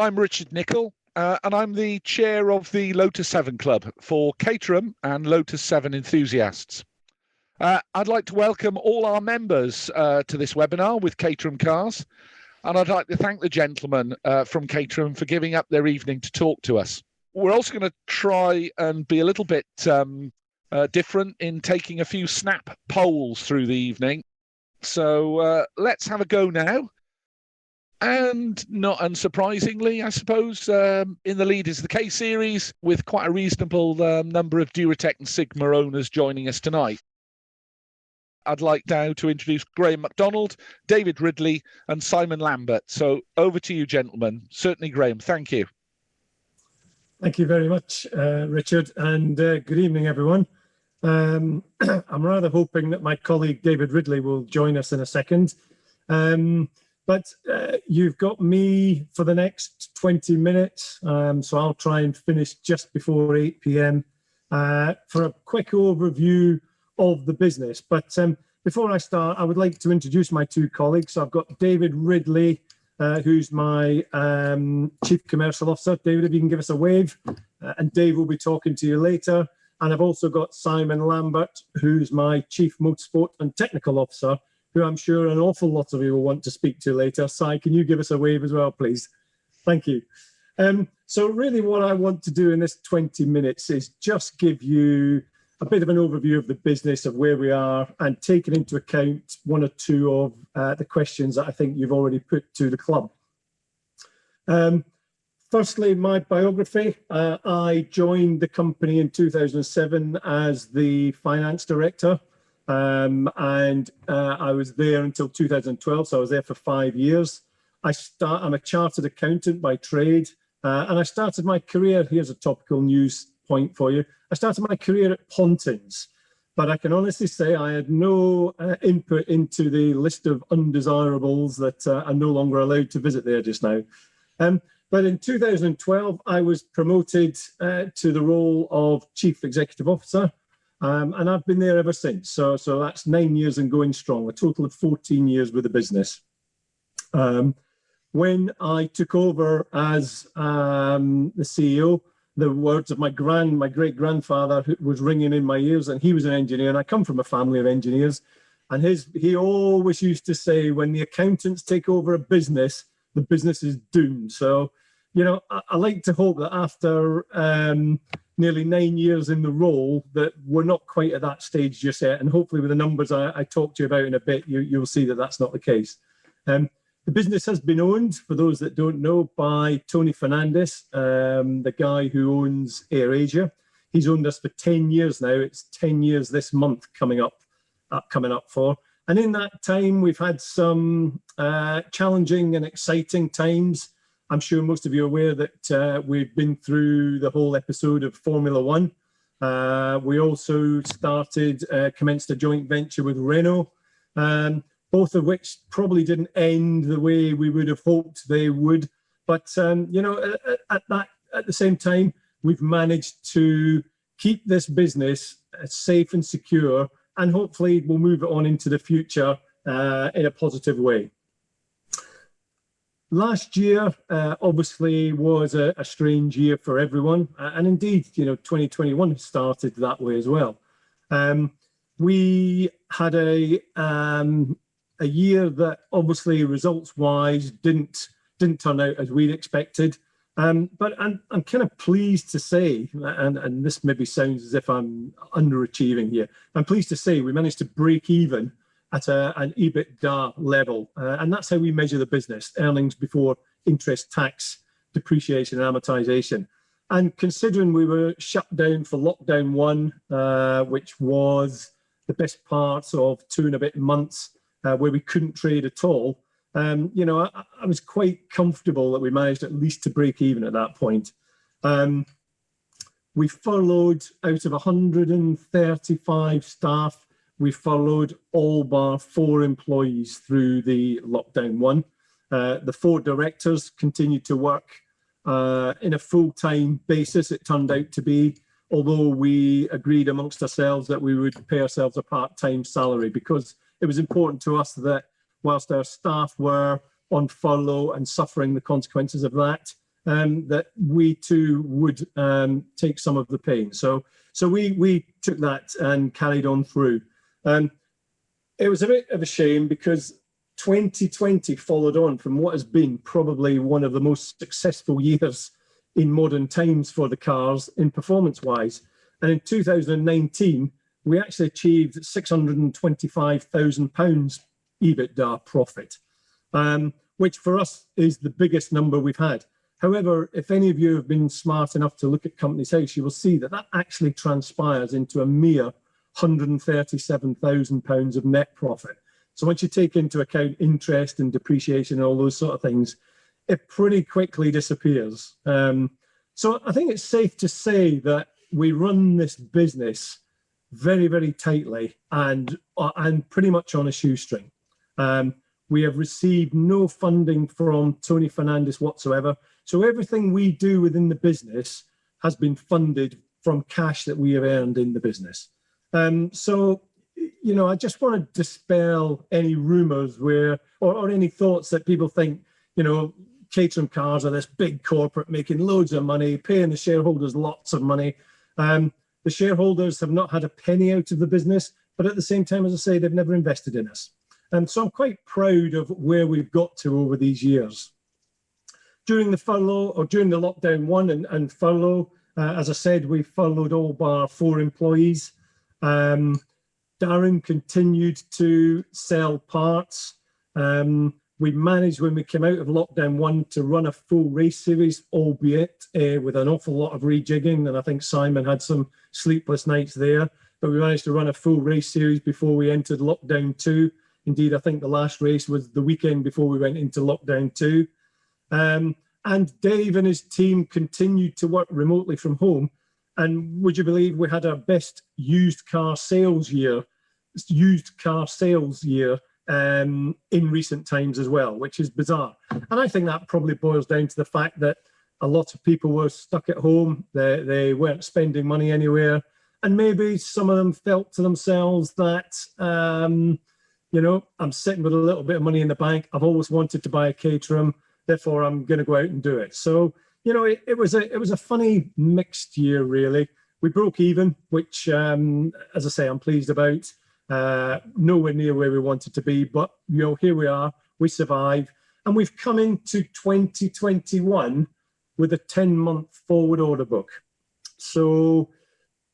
I'm Richard Nichol, and I'm the chair of the Lotus 7 Club for Caterham and Lotus 7 enthusiasts. I'd like to welcome all our members to this webinar with Caterham Cars, and I'd like to thank the gentlemen from Caterham for giving up their evening to talk to us. We're also going to try and be a little bit different in taking a few snap polls through the evening. So let's have a go now. And not unsurprisingly, I suppose, in the lead is the K-Series, with quite a reasonable number of Duratec and Sigma owners joining us tonight. I'd like now to introduce Graham Macdonald, David Ridley, and Simon Lambert. So over to you, gentlemen. Certainly, Graham. Thank you. Thank you very much, Richard, and good evening, everyone. I'm rather hoping that my colleague David Ridley will join us in a second. But you've got me for the next 20 minutes, so I'll try and finish just before 8 p.m. For a quick overview of the business. But before I start, I would like to introduce my two colleagues. So I've got David Ridley, who's my Chief Commercial Officer. David, if you can give us a wave, and Dave will be talking to you later. And I've also got Simon Lambert, who's my Chief Motorsport and Technical Officer, who I'm sure an awful lot of you will want to speak to later. Si, can you give us a wave as well, please? Thank you. So really what I want to do in this 20 minutes is just give you a bit of an overview of the business, of where we are, and taking into account one or two of the questions that I think you've already put to the club. Firstly, my biography. I joined the company in 2007 as the finance director. And I was there until 2012, so I was there for 5 years. I'm a chartered accountant by trade, and I started my career, here's a topical news point for you, I started my career at Pontins, but I can honestly say I had no input into the list of undesirables that are no longer allowed to visit there just now. But in 2012, I was promoted to the role of Chief Executive Officer. And I've been there ever since. So that's 9 years and going strong, a total of 14 years with the business. When I took over as the CEO, the words of my great-grandfather was ringing in my ears, and he was an engineer, and I come from a family of engineers. And he always used to say, when the accountants take over a business, the business is doomed. So, you know, I like to hope that after nearly 9 years in the role, that we're not quite at that stage just yet. And hopefully with the numbers I talked to you about in a bit, you'll see that that's not the case. The business has been owned, for those that don't know, by Tony Fernandez, the guy who owns AirAsia. He's owned us for 10 years now. It's 10 years this month coming up for. And in that time, we've had some challenging and exciting times. I'm sure most of you are aware that we've been through the whole episode of Formula One. We also commenced a joint venture with Renault, both of which probably didn't end the way we would have hoped they would. But you know, at the same time, we've managed to keep this business safe and secure, and hopefully we'll move it on into the future in a positive way. Last year, obviously, was a strange year for everyone. And indeed, you know, 2021 started that way as well. We had a year that obviously results-wise didn't turn out as we'd expected. But I'm kind of pleased to say, and this maybe sounds as if I'm underachieving here, I'm pleased to say we managed to break even at an EBITDA level. And that's how we measure the business, earnings before interest, tax, depreciation and amortization. And considering we were shut down for lockdown 1, which was the best part of 2 and a bit months, where we couldn't trade at all, you know, I was quite comfortable that we managed at least to break even at that point. We furloughed out of 135 staff. We furloughed all bar 4 employees through the lockdown 1. The 4 directors continued to work in a full-time basis, it turned out to be, although we agreed amongst ourselves that we would pay ourselves a part-time salary, because it was important to us that whilst our staff were on furlough and suffering the consequences of that, that we too would take some of the pain. So we took that and carried on through. It was a bit of a shame because 2020 followed on from what has been probably one of the most successful years in modern times for the cars in performance-wise. And in 2019, we actually achieved £625,000 EBITDA profit, which for us is the biggest number we've had. However, if any of you have been smart enough to look at Companies House, you will see that that actually transpires into a mere £137,000 of net profit. So once you take into account interest and depreciation and all those sort of things, it pretty quickly disappears. So I think it's safe to say that we run this business very, very tightly and pretty much on a shoestring. We have received no funding from Tony Fernandez whatsoever. So everything we do within the business has been funded from cash that we have earned in the business. So, you know, I just want to dispel any rumours or any thoughts that people think, you know, Caterham Cars are this big corporate making loads of money, paying the shareholders lots of money. The shareholders have not had a penny out of the business, but at the same time, as I say, they've never invested in us. So I'm quite proud of where we've got to over these years. During the furlough, or during the lockdown one and furlough, as I said, we furloughed all bar 4 employees. Darren continued to sell parts. We managed, when we came out of lockdown one, to run a full race series, albeit with an awful lot of rejigging. And I think Simon had some sleepless nights there. But we managed to run a full race series before we entered lockdown 2. Indeed, I think the last race was the weekend before we went into lockdown 2. And Dave and his team continued to work remotely from home. And would you believe we had our best used car sales year in recent times as well, which is bizarre. And I think that probably boils down to the fact that a lot of people were stuck at home. They weren't spending money anywhere. And maybe some of them felt to themselves that, you know, I'm sitting with a little bit of money in the bank. I've always wanted to buy a Caterham, therefore I'm going to go out and do it. So, you know, it was a funny mixed year, really. We broke even, which, as I say, I'm pleased about. Nowhere near where we wanted to be, but, you know, here we are. We survived. And we've come into 2021 with a 10-month forward order book. So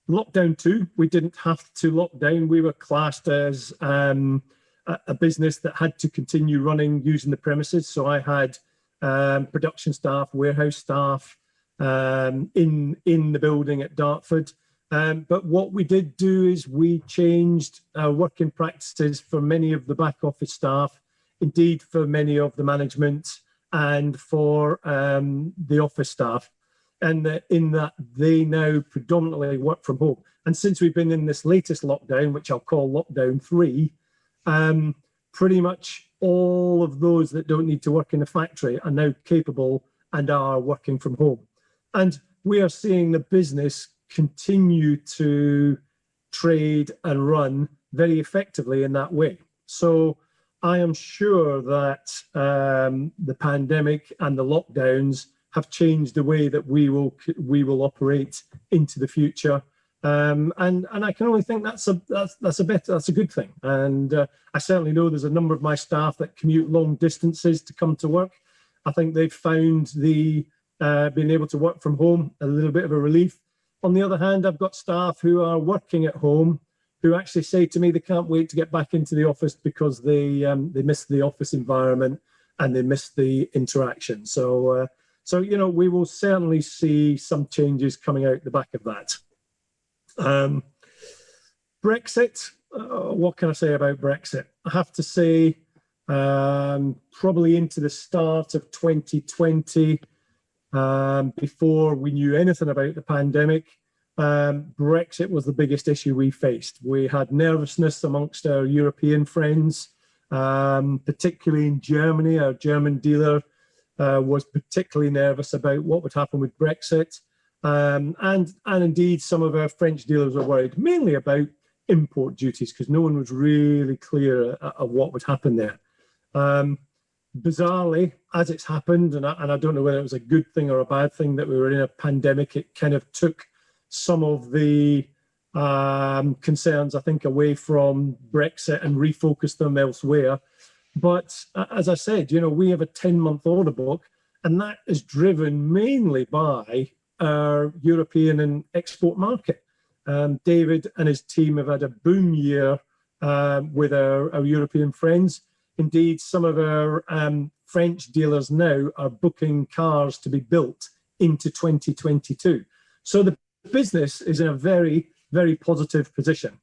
lockdown 2, we didn't have to lock down. We were classed as a business that had to continue running using the premises. So I had production staff, warehouse staff in the building at Dartford. But what we did do is we changed our working practices for many of the back office staff, indeed for many of the management and for the office staff. And in that they now predominantly work from home. And since we've been in this latest lockdown, which I'll call lockdown 3, pretty much all of those that don't need to work in the factory are now capable and are working from home. And we are seeing the business continue to trade and run very effectively in that way. So I am sure that the pandemic and the lockdowns have changed the way that we will operate into the future, and I can only think that's a good thing. And I certainly know there's a number of my staff that commute long distances to come to work. I think they've found the being able to work from home a little bit of a relief. On the other hand, I've got staff who are working at home who actually say to me they can't wait to get back into the office because they miss the office environment and they miss the interaction. So you know, we will certainly see some changes coming out the back of that. Brexit, what can I say about Brexit? I have to say, probably into the start of 2020, before we knew anything about the pandemic, Brexit was the biggest issue we faced. We had nervousness amongst our European friends, particularly in Germany. Our German dealer was particularly nervous about what would happen with Brexit. And indeed, some of our French dealers were worried, mainly about import duties, because no one was really clear of what would happen there. bizarrely, as it's happened, and I don't know whether it was a good thing or a bad thing that we were in a pandemic, it kind of took some of the concerns, I think, away from Brexit and refocused them elsewhere. But as I said, we have a 10-month order book, and that is driven mainly by our European and export market. David and his team have had a boom year with our European friends. Indeed, some of our French dealers now are booking cars to be built into 2022. So the business is in a very, very positive position.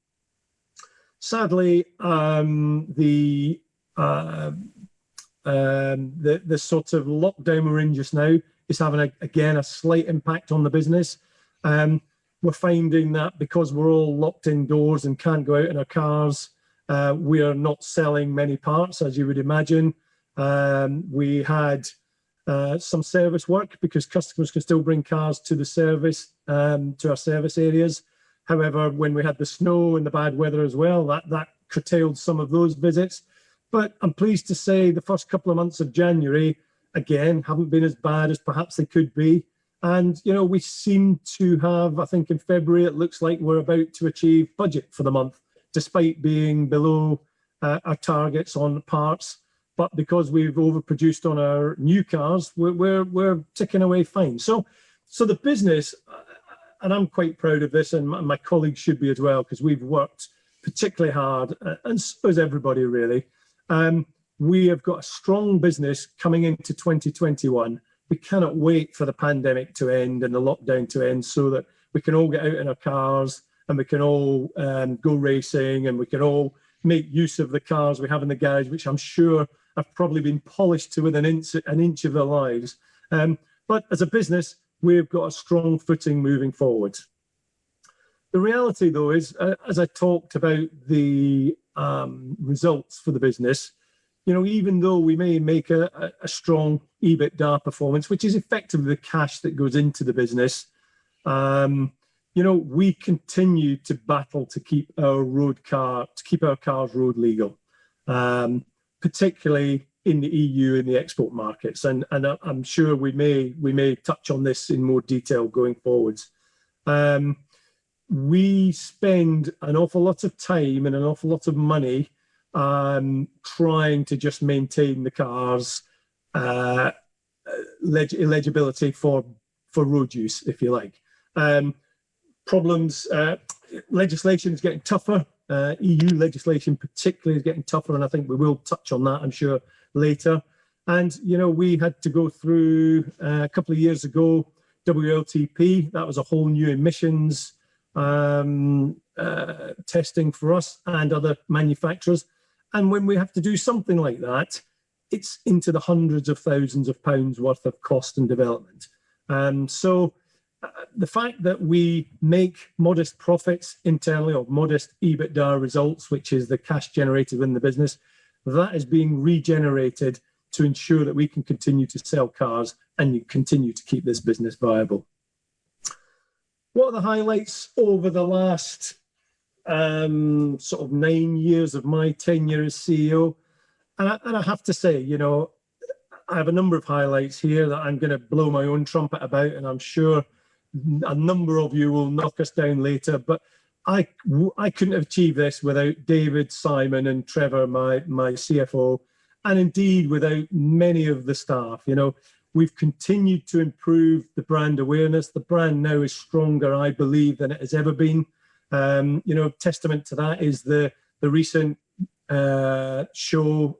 Sadly, the sort of lockdown we're in just now is having, again, a slight impact on the business. We're finding that because we're all locked indoors and can't go out in our cars, we are not selling many parts, as you would imagine. We had some service work because customers can still bring cars to the service, to our service areas. However, when we had the snow and the bad weather as well, that curtailed some of those visits. But I'm pleased to say the first couple of months of January, again, haven't been as bad as perhaps they could be. And, we seem to have, I think in February, it looks like we're about to achieve budget for the month, despite being below our targets on parts. But because we've overproduced on our new cars, we're ticking away fine. So the business, and I'm quite proud of this, and my colleagues should be as well, because we've worked particularly hard, and so has everybody really. We have got a strong business coming into 2021. We cannot wait for the pandemic to end and the lockdown to end so that we can all get out in our cars and we can all go racing, and we can all make use of the cars we have in the garage, which I'm sure have probably been polished to within an inch of their lives. But as a business, we've got a strong footing moving forward. The reality, though, is, as I talked about the results for the business, even though we may make a strong EBITDA performance, which is effectively the cash that goes into the business, we continue to battle to keep our cars road legal, particularly in the EU and the export markets. And I'm sure we may touch on this in more detail going forwards. We spend an awful lot of time and an awful lot of money trying to just maintain the cars' eligibility for road use, if you like. Problems, legislation is getting tougher. EU legislation particularly is getting tougher, and I think we will touch on that, I'm sure, later. And, we had to go through a couple of years ago, WLTP. That was a whole new emissions testing for us and other manufacturers. And when we have to do something like that, it's into the hundreds of thousands of pounds worth of cost and development. So the fact that we make modest profits internally, or modest EBITDA results, which is the cash generated in the business, that is being regenerated to ensure that we can continue to sell cars and continue to keep this business viable. What are the highlights over the last sort of 9 years of my tenure as CEO? And I have to say, I have a number of highlights here that I'm going to blow my own trumpet about, and I'm sure a number of you will knock us down later. But I couldn't have achieved this without David, Simon, and Trevor, my CFO, and indeed without many of the staff. We've continued to improve the brand awareness. The brand now is stronger, I believe, than it has ever been. Testament to that is the recent show,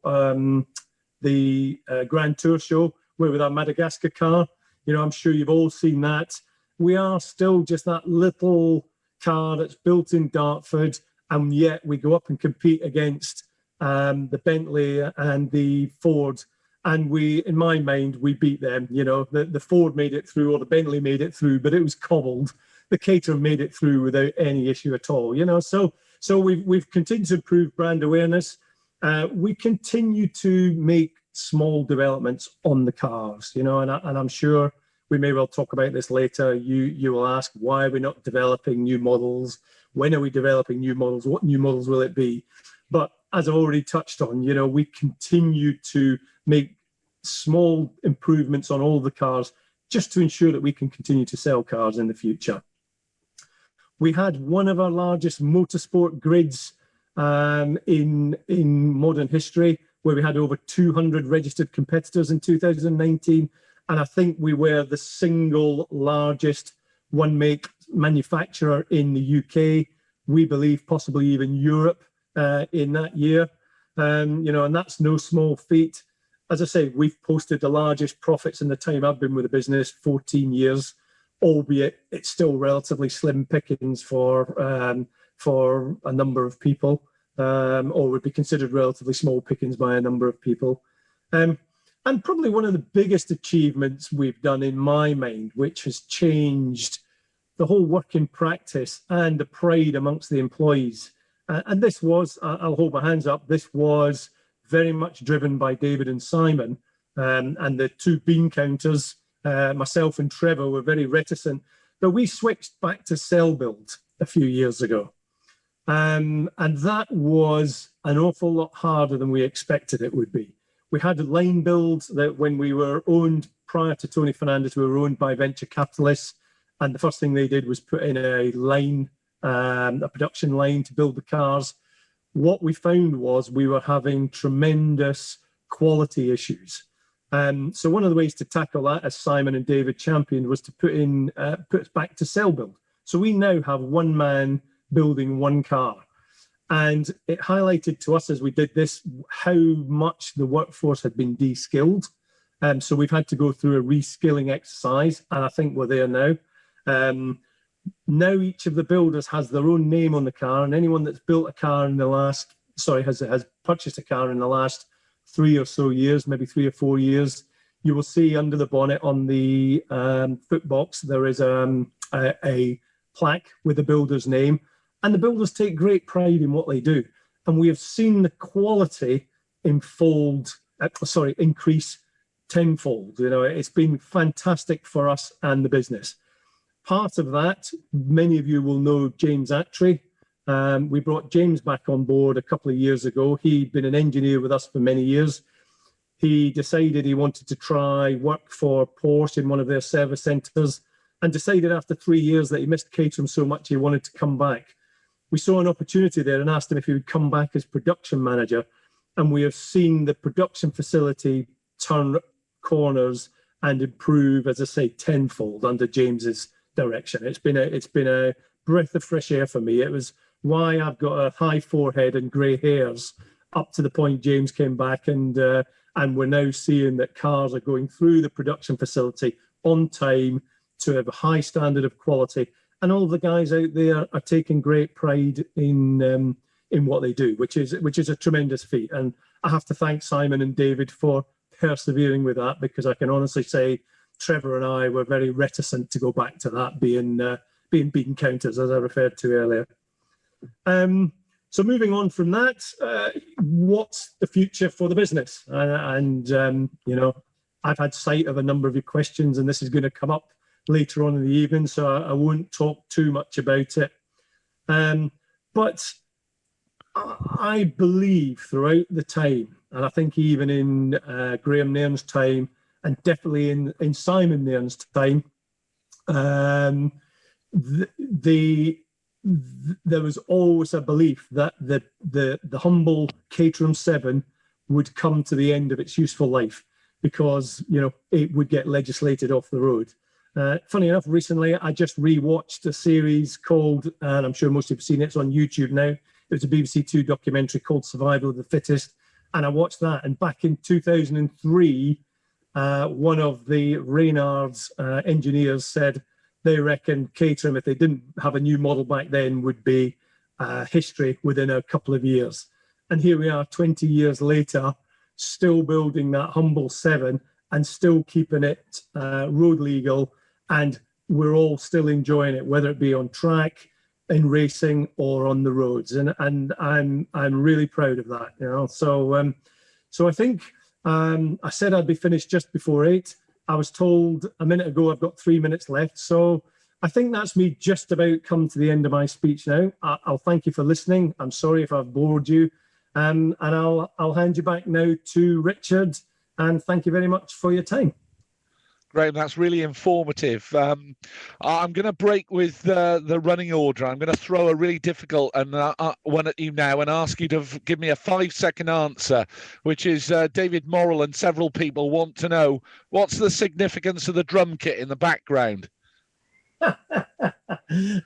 the Grand Tour show, with our Madagascar car. I'm sure you've all seen that. We are still just that little car that's built in Dartford, and yet we go up and compete against the Bentley and the Ford. And in my mind, we beat them. The Ford made it through, or the Bentley made it through, but it was cobbled. The Caterham made it through without any issue at all. So we've continued to improve brand awareness. We continue to make small developments on the cars. And I'm sure we may well talk about this later. You will ask, why are we not developing new models? When are we developing new models? What new models will it be? But as I've already touched on, we continue to make small improvements on all the cars, just to ensure that we can continue to sell cars in the future. We had one of our largest motorsport grids in modern history, where we had over 200 registered competitors in 2019. And I think we were the single largest one-make manufacturer in the UK. We believe possibly even Europe in that year. And that's no small feat. As I say, we've posted the largest profits in the time I've been with the business, 14 years, albeit it's still relatively slim pickings for a number of people, or would be considered relatively small pickings by a number of people. And probably one of the biggest achievements we've done in my mind, which has changed the whole working practice and the pride amongst the employees. And this was, I'll hold my hands up, this was very much driven by David and Simon, and the two bean counters, myself and Trevor, were very reticent. But we switched back to cell build a few years ago. And that was an awful lot harder than we expected it would be. We had a line build that when we were owned, prior to Tony Fernandez, we were owned by venture capitalists. And the first thing they did was put in a line, a production line to build the cars. What we found was we were having tremendous quality issues. So one of the ways to tackle that, as Simon and David championed, was to put us back to cell build. So we now have one man building one car. And it highlighted to us as we did this how much the workforce had been de-skilled. So we've had to go through a reskilling exercise, and I think we're there now. Now each of the builders has their own name on the car, and anyone that's built a car in the last, has purchased a car in the last 3 or so years, maybe 3 or 4 years, you will see under the bonnet on the footbox, there is a plaque with the builder's name. And the builders take great pride in what they do. And we have seen the quality increase tenfold. It's been fantastic for us and the business. Part of that, many of you will know James Attry. We brought James back on board a couple of years ago. He'd been an engineer with us for many years. He decided he wanted to try work for Porsche in one of their service centres, and decided after 3 years that he missed Caterham so much he wanted to come back. We saw an opportunity there and asked him if he would come back as production manager. And we have seen the production facility turn corners and improve, as I say, tenfold under James's direction. It's been a breath of fresh air for me. It was why I've got a high forehead and grey hairs up to the point James came back, and we're now seeing that cars are going through the production facility on time to have a high standard of quality. And all the guys out there are taking great pride in what they do, which is a tremendous feat. And I have to thank Simon and David for persevering with that, because I can honestly say Trevor and I were very reticent to go back to that being beaten counters, as I referred to earlier. So moving on from that, what's the future for the business? I've had sight of a number of your questions, and this is going to come up later on in the evening, so I won't talk too much about it. But I believe throughout the time, and I think even in Graham Nairn's time, and definitely in Simon Nairn's time, there was always a belief that the humble Caterham 7 would come to the end of its useful life, because it would get legislated off the road. Funny enough, recently I just rewatched a series called, and I'm sure most of you have seen it, it's on YouTube now. It was a BBC Two documentary called Survival of the Fittest, and I watched that. And back in 2003, one of the Reynard's engineers said they reckon Caterham, if they didn't have a new model back then, would be history within a couple of years. And here we are 20 years later, still building that humble 7 and still keeping it road legal, and we're all still enjoying it, whether it be on track, in racing, or on the roads. And I'm really proud of that. So I think I said I'd be finished just before 8. I was told a minute ago I've got 3 minutes left. So I think that's me just about come to the end of my speech now. I'll thank you for listening. I'm sorry if I've bored you. And I'll hand you back now to Richard and thank you very much for your time. Graham, that's really informative. I'm going to break with the running order. I'm going to throw a really difficult one at you now and ask you to give me a 5-second answer, which is David Morrill and several people want to know, what's the significance of the drum kit in the background?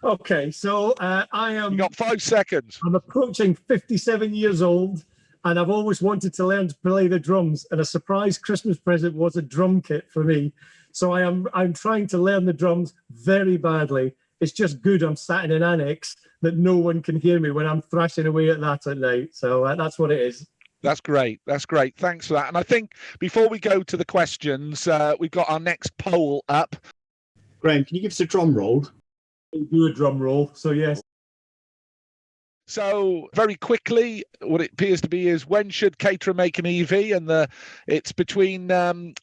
Okay, so I am... You got 5 seconds. I'm approaching 57 years old, and I've always wanted to learn to play the drums, and a surprise Christmas present was a drum kit for me. So I'm trying to learn the drums very badly. It's just good I'm sat in an annex that no one can hear me when I'm thrashing away at that at night. So that's what it is. That's great. That's great. Thanks for that. And I think before we go to the questions, we've got our next poll up. Graham, can you give us a drum roll? Do a drum roll. So yes. So very quickly, what it appears to be is, when should Caterham make an EV? And it's between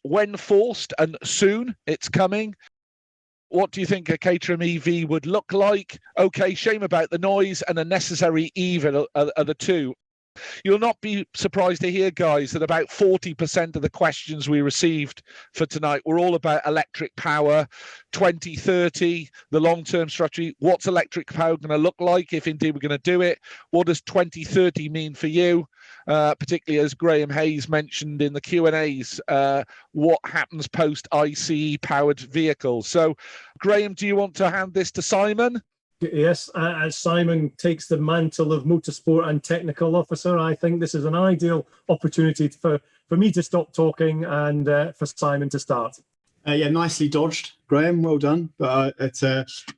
when forced and soon it's coming. What do you think a Caterham EV would look like? Okay, shame about the noise, and a necessary evil are the two. You'll not be surprised to hear, guys, that about 40% of the questions we received for tonight were all about electric power, 2030, the long-term strategy. What's electric power going to look like if indeed we're going to do it? What does 2030 mean for you? Particularly as Graham Hayes mentioned in the Q&As, what happens post-ICE powered vehicles? So, Graham, do you want to hand this to Simon? Yes, as Simon takes the mantle of motorsport and technical officer, I think this is an ideal opportunity for me to stop talking and for Simon to start. Yeah, nicely dodged, Graham. Well done. But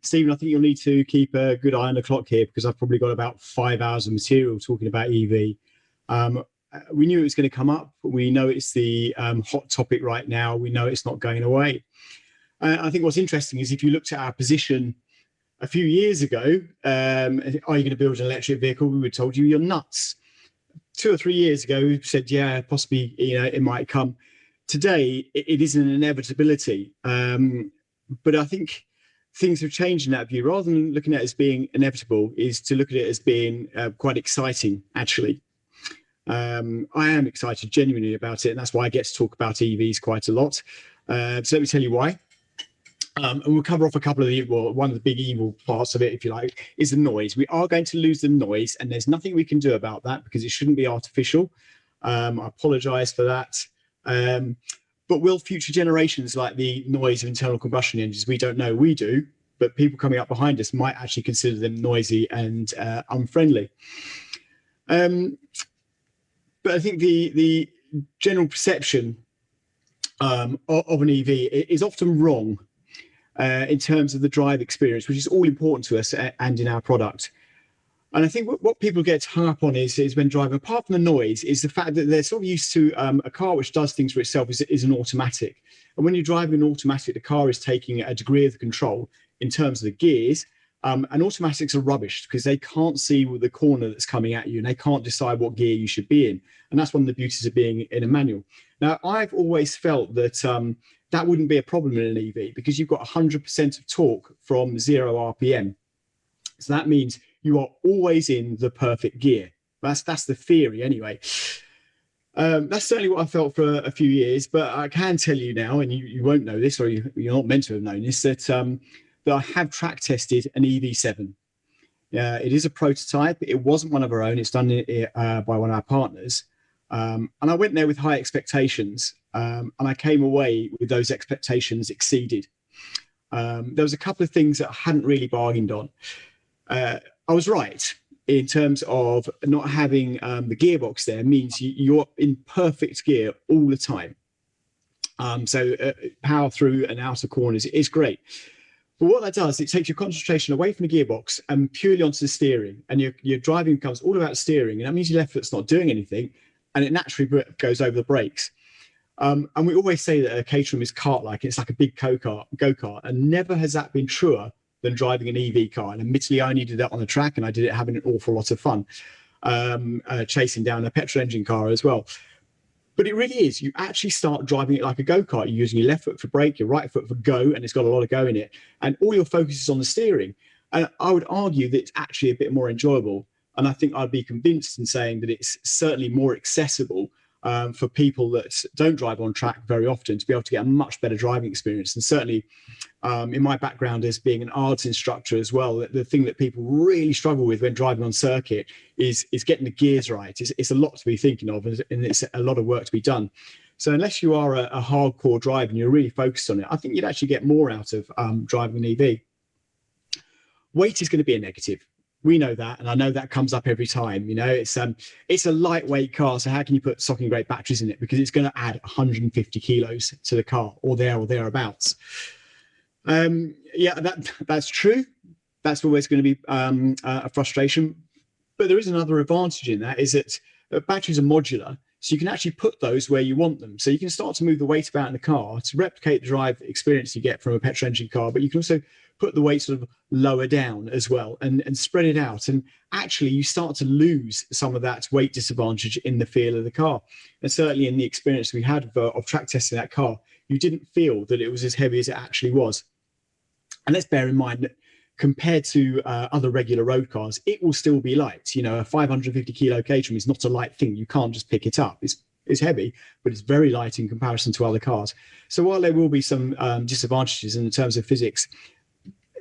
Stephen, I think you'll need to keep a good eye on the clock here, because I've probably got about 5 hours of material talking about EV. We knew it was going to come up. We know it's the hot topic right now. We know it's not going away. I think what's interesting is, if you looked at our position a few years ago, are you going to build an electric vehicle? We would have told you you're nuts. 2 or 3 years ago, we said, yeah, possibly, it might come. Today, it is an inevitability. But I think things have changed in that view. Rather than looking at it as being inevitable, is to look at it as being quite exciting, actually. I am excited genuinely about it, and that's why I get to talk about EVs quite a lot. So let me tell you why. And we'll cover off a couple of one of the big evil parts of it, if you like, is the noise. We are going to lose the noise, and there's nothing we can do about that, because it shouldn't be artificial. I apologise for that. But will future generations like the noise of internal combustion engines? We don't know. We do, but people coming up behind us might actually consider them noisy and unfriendly. But I think the general perception of an EV is often wrong. In terms of the drive experience, which is all important to us and in our product. And I think what people get hung up on is when driving, apart from the noise, is the fact that they're sort of used to a car which does things for itself is an automatic. And when you're driving an automatic, the car is taking a degree of the control in terms of the gears. And automatics are rubbish, because they can't see the corner that's coming at you, and they can't decide what gear you should be in. And that's one of the beauties of being in a manual. Now, I've always felt that that wouldn't be a problem in an EV, because you've got 100% of torque from 0 RPM. So that means you are always in the perfect gear. That's the theory anyway. That's certainly what I felt for a few years, but I can tell you now, and you won't know this, or you're not meant to have known this, that I have track tested an EV7. It is a prototype. It wasn't one of our own. It's done by one of our partners. And I went there with high expectations, and I came away with those expectations exceeded. There was a couple of things that I hadn't really bargained on. I was right in terms of not having the gearbox there means you're in perfect gear all the time. So power through and out of corners is great. But what that does, it takes your concentration away from the gearbox and purely onto the steering, and your driving becomes all about steering, and that means your left foot's not doing anything, and it naturally goes over the brakes. And we always say that a Caterham is kart-like. It's like a big go-kart, and never has that been truer than driving an EV car. And admittedly, I only did that on the track, and I did it having an awful lot of fun, chasing down a petrol engine car as well. But it really is. You actually start driving it like a go-kart. You're using your left foot for brake, your right foot for go, and it's got a lot of go in it. And all your focus is on the steering. And I would argue that it's actually a bit more enjoyable. And I think I'd be convinced in saying that it's certainly more accessible. for people that don't drive on track very often to be able to get a much better driving experience. And certainly in my background as being an ARDS instructor as well, the thing that people really struggle with when driving on circuit is getting the gears right. It's a lot to be thinking of, and it's a lot of work to be done. So unless you are a hardcore driver and you're really focused on it, I think you'd actually get more out of driving an EV. Weight is going to be a negative. We know that, and I know that comes up every time. You know, it's a lightweight car, so how can you put stocking grade batteries in it? Because it's going to add 150 kilos to the car, or thereabouts. Yeah, that's true. That's always going to be a frustration. But there is another advantage in that, is that batteries are modular, so you can actually put those where you want them. So you can start to move the weight about in the car to replicate the drive experience you get from a petrol engine car, but you can also put the weight sort of lower down as well and spread it out. And actually you start to lose some of that weight disadvantage in the feel of the car. And certainly in the experience we had of track testing that car, you didn't feel that it was as heavy as it actually was. And let's bear in mind that compared to other regular road cars, it will still be light. You know, a 550 kilo Caterham is not a light thing. You can't just pick it up. It's heavy, but it's very light in comparison to other cars. So while there will be some disadvantages in terms of physics,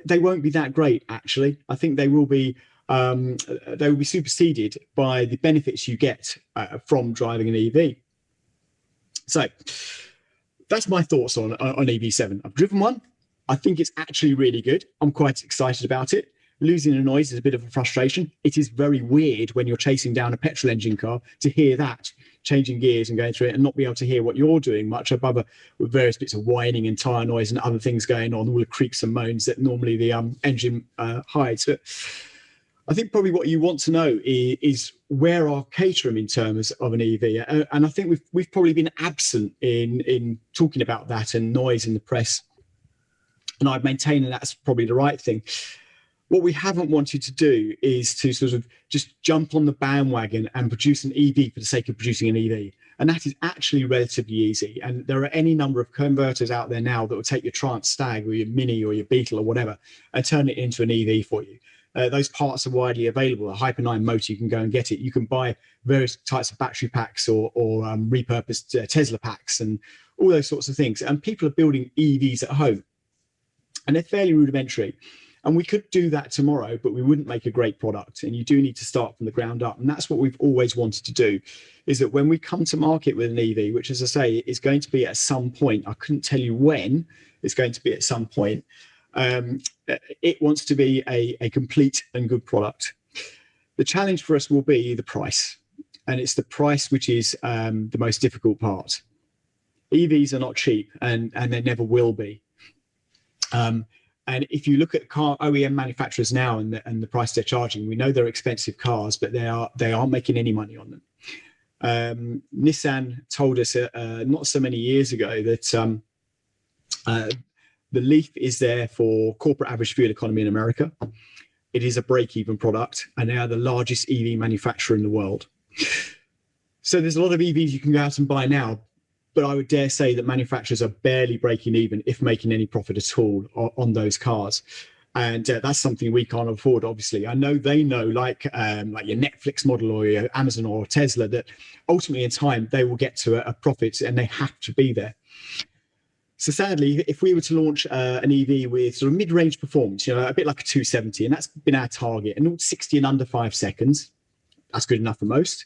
they won't be that great, actually. I think they will be superseded by the benefits you get from driving an EV. So that's my thoughts on EV7. I've driven one. I think it's actually really good. I'm quite excited about it. Losing the noise is a bit of a frustration. It is very weird when you're chasing down a petrol engine car to hear that, changing gears and going through it, and not be able to hear what you're doing much above with various bits of whining and tyre noise and other things going on, all the creaks and moans that normally the engine hides. But I think probably what you want to know is where are Caterham in terms of an EV? And I think we've probably been absent in talking about that and noise in the press. And I've maintained that that's probably the right thing. What we haven't wanted to do is to sort of just jump on the bandwagon and produce an EV for the sake of producing an EV. And that is actually relatively easy. And there are any number of converters out there now that will take your Triumph Stag or your Mini or your Beetle or whatever and turn it into an EV for you. Those parts are widely available. A Hyper 9 motor, you can go and get it. You can buy various types of battery packs or repurposed Tesla packs and all those sorts of things. And people are building EVs at home. And they're fairly rudimentary. And we could do that tomorrow, but we wouldn't make a great product. And you do need to start from the ground up. And that's what we've always wanted to do, is that when we come to market with an EV, which, as I say, is going to be at some point, I couldn't tell you when it's going to be at some point, it wants to be a complete and good product. The challenge for us will be the price. And it's the price which is the most difficult part. EVs are not cheap, and they never will be. And if you look at car OEM manufacturers now and the price they're charging, we know they're expensive cars, but they aren't making any money on them. Nissan told us not so many years ago that the Leaf is there for corporate average fuel economy in America. It is a break-even product, and they are the largest EV manufacturer in the world. So there's a lot of EVs you can go out and buy now, but I would dare say that manufacturers are barely breaking even, if making any profit at all, on those cars. And that's something we can't afford, obviously. I know they know, like your Netflix model or your Amazon or Tesla, that ultimately in time they will get to a profit, and they have to be there. So sadly, if we were to launch an EV with sort of mid-range performance, you know, a bit like a 270, and that's been our target, and 60 in under 5 seconds, that's good enough for most.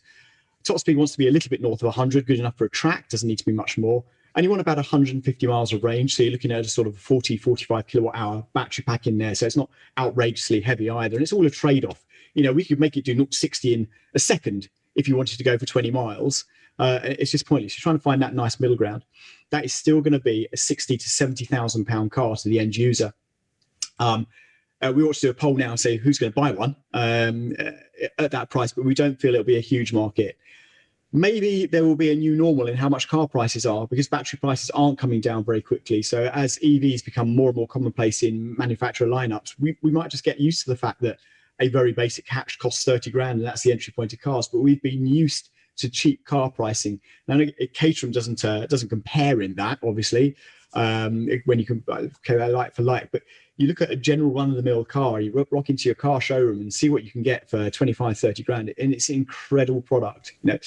Top speed wants to be a little bit north of 100, good enough for a track, doesn't need to be much more. And you want about 150 miles of range, so you're looking at a sort of 40, 45 kilowatt hour battery pack in there, so it's not outrageously heavy either, and it's all a trade-off. You know, we could make it do 0-60 in a second if you wanted to go for 20 miles. It's just pointless. You're trying to find that nice middle ground. That is still going to be a 60 to 70,000 pound car to the end user. We ought to do a poll now and say who's going to buy one at that price, but we don't feel it'll be a huge market. Maybe there will be a new normal in how much car prices are, because battery prices aren't coming down very quickly. So as EVs become more and more commonplace in manufacturer lineups, we might just get used to the fact that a very basic hatch costs 30 grand, and that's the entry point of cars. But we've been used to cheap car pricing. Now, Caterham doesn't compare in that, obviously, when you compare like for like. But you look at a general run-of-the-mill car, you rock into your car showroom and see what you can get for 25, 30 grand, and it's an incredible product. You know,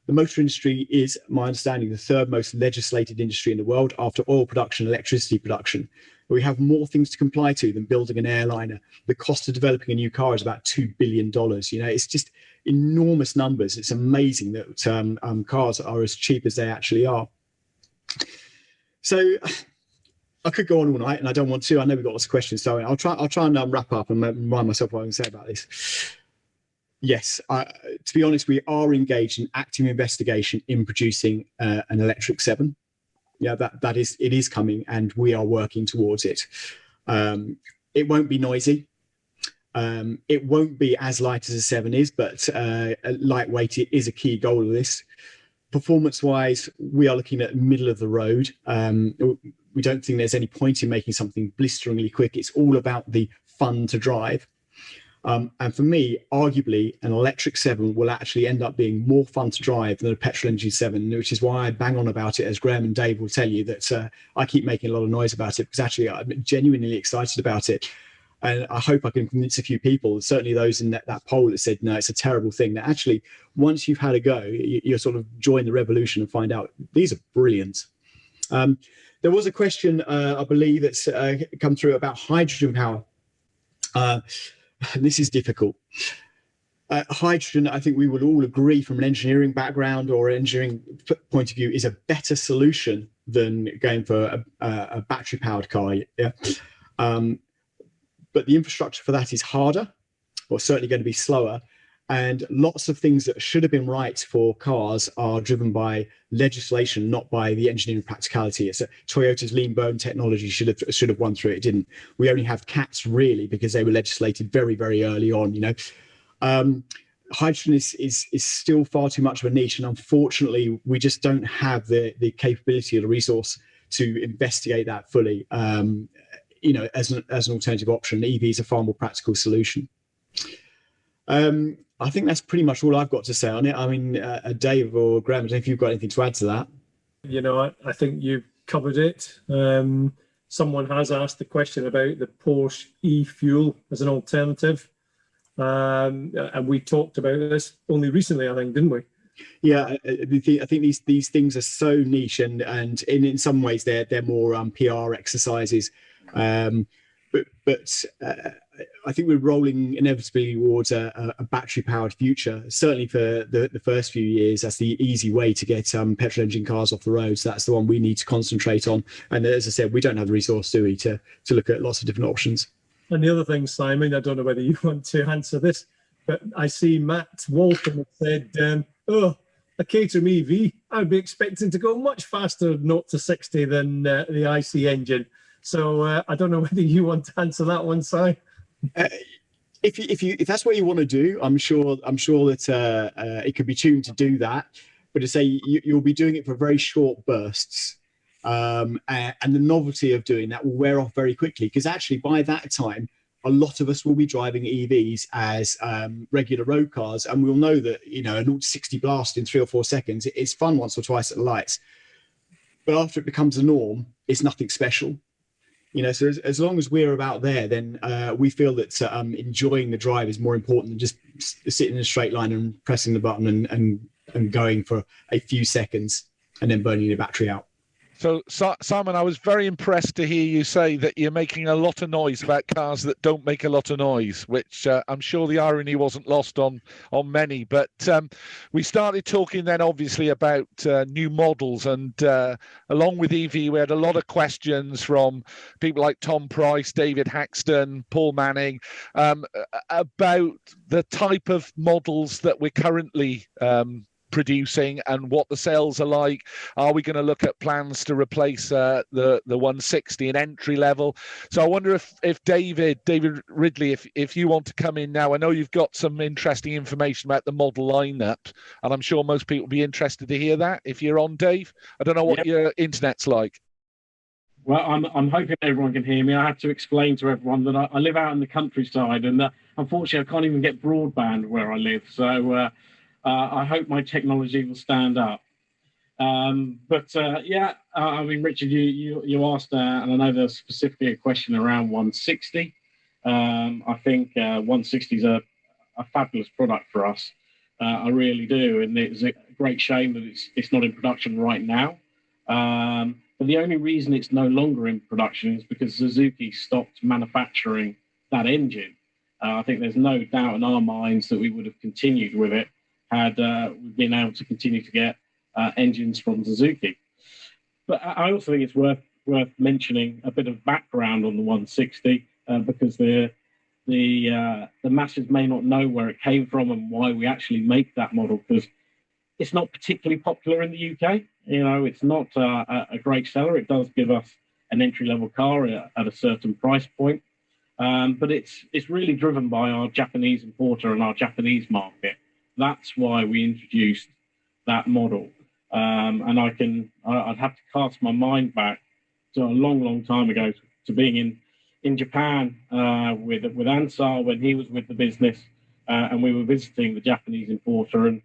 The motor industry is, my understanding, the third most legislated industry in the world after oil production, electricity production. We have more things to comply to than building an airliner. The cost of developing a new car is about $2 billion. It's just enormous numbers. It's amazing that cars are as cheap as they actually are. So I could go on all night, and I don't want to. I know we've got lots of questions, so I'll try and wrap up and remind myself what I can say about this. Yes, to be honest, we are engaged in active investigation in producing an electric 7. Yeah, it is coming, and we are working towards it. It won't be noisy. It won't be as light as a 7 is, but lightweight is a key goal of this. Performance-wise, we are looking at middle of the road. We don't think there's any point in making something blisteringly quick. It's all about the fun to drive. And for me, arguably, an electric 7 will actually end up being more fun to drive than a petrol engine 7, which is why I bang on about it, as Graham and Dave will tell you, that I keep making a lot of noise about it, because actually I'm genuinely excited about it. And I hope I can convince a few people, certainly those in that poll that said, no, it's a terrible thing, that actually, once you've had a go, you sort of join the revolution and find out these are brilliant. There was a question, I believe, that's come through about hydrogen power. This is difficult. Hydrogen, I think we will all agree from an engineering background or engineering point of view, is a better solution than going for a battery-powered car. Yeah. But the infrastructure for that is harder, or certainly going to be slower. And lots of things that should have been right for cars are driven by legislation, not by the engineering practicality. It's Toyota's lean burn technology should have won through. It didn't. We only have CATs really because they were legislated very, very early on. Hydrogen is still far too much of a niche, and unfortunately, we just don't have the capability or the resource to investigate that fully. As an alternative option, EV is a far more practical solution. I think that's pretty much all I've got to say on it. I mean, Dave or Graham, I don't know if you've got anything to add to that. I think you've covered it. Someone has asked the question about the Porsche e-fuel as an alternative. And we talked about this only recently, I think, didn't we? Yeah, I think these things are so niche, and in some ways they're more PR exercises. But I think we're rolling inevitably towards a battery-powered future. Certainly for the first few years, that's the easy way to get petrol engine cars off the road. So that's the one we need to concentrate on. And as I said, we don't have the resource, do we, to look at lots of different options. And the other thing, Simon, I don't know whether you want to answer this, but I see Matt Walton said, a Caterham EV, I'd be expecting to go much faster 0 to 60 than the IC engine. So I don't know whether you want to answer that one, Si. If that's what you want to do, I'm sure that it could be tuned to do that. But to say you'll be doing it for very short bursts, and the novelty of doing that will wear off very quickly, because actually by that time, a lot of us will be driving EVs as regular road cars, and we'll know that a 0 to 60 blast in 3 or 4 seconds. It's fun once or twice at the lights, but after it becomes a norm, it's nothing special. So as long as we're about there, then we feel that enjoying the drive is more important than just sitting in a straight line and pressing the button and going for a few seconds and then burning the battery out. So, Simon, I was very impressed to hear you say that you're making a lot of noise about cars that don't make a lot of noise, which I'm sure the irony wasn't lost on many. But we started talking then, obviously, about new models. And along with EV, we had a lot of questions from people like Tom Price, David Haxton, Paul Manning, about the type of models that we're currently producing and what the sales are like. Are we going to look at plans to replace the 160 in entry level? So I wonder if David Ridley, if you want to come in now. I know you've got some interesting information about the model lineup, and I'm sure most people will be interested to hear that. If you're on, Dave, I don't know what your internet's like. Well, I'm hoping everyone can hear me. I have to explain to everyone that I live out in the countryside, and unfortunately I can't even get broadband where I live. So I hope my technology will stand up. I mean, Richard, you asked, and I know there's specifically a question around 160. I think 160 is a fabulous product for us. I really do. And it's great shame that it's not in production right now. But the only reason it's no longer in production is because Suzuki stopped manufacturing that engine. I think there's no doubt in our minds that we would have continued with it had we been able to continue to get engines from Suzuki. But I also think it's worth mentioning a bit of background on the 160 because the masses may not know where it came from and why we actually make that model, because it's not particularly popular in the UK. You know, it's not a great seller. It does give us an entry-level car at a certain price point, but it's really driven by our Japanese importer and our Japanese market. That's why we introduced that model. And I'd have to cast my mind back to a long time ago to being in Japan with Ansar when he was with the business, and we were visiting the Japanese importer, and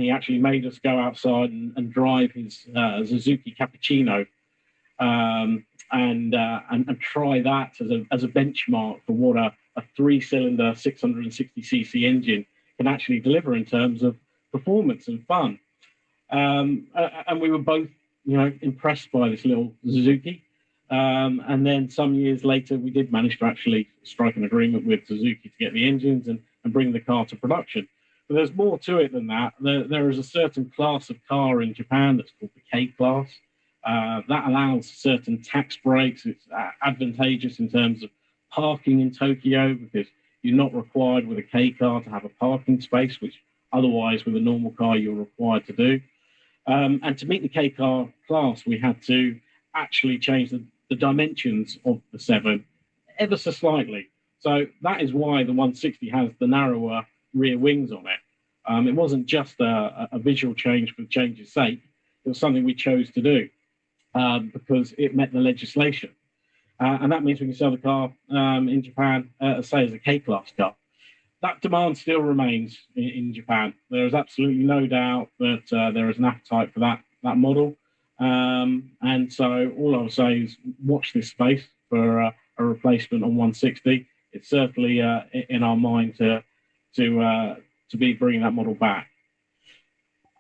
he actually made us go outside and drive his Suzuki Cappuccino and try that as a benchmark for what a 3-cylinder 660cc engine can actually deliver in terms of performance and fun. And we were both, impressed by this little Suzuki. And then some years later, we did manage to actually strike an agreement with Suzuki to get the engines and bring the car to production. But there's more to it than that. There is a certain class of car in Japan that's called the K class. That allows certain tax breaks. It's advantageous in terms of parking in Tokyo because you're not required with a K car to have a parking space, which otherwise with a normal car you're required to do. And to meet the K car class, we had to actually change the dimensions of the 7 ever so slightly. So that is why the 160 has the narrower rear wings on it. It wasn't just a visual change for change's sake. It was something we chose to do because it met the legislation. And that means we can sell the car in Japan, say, as a K-class car. That demand still remains in Japan. There is absolutely no doubt that there is an appetite for that model. And so all I would say is watch this space for a replacement on 160. It's certainly in our mind to be bringing that model back.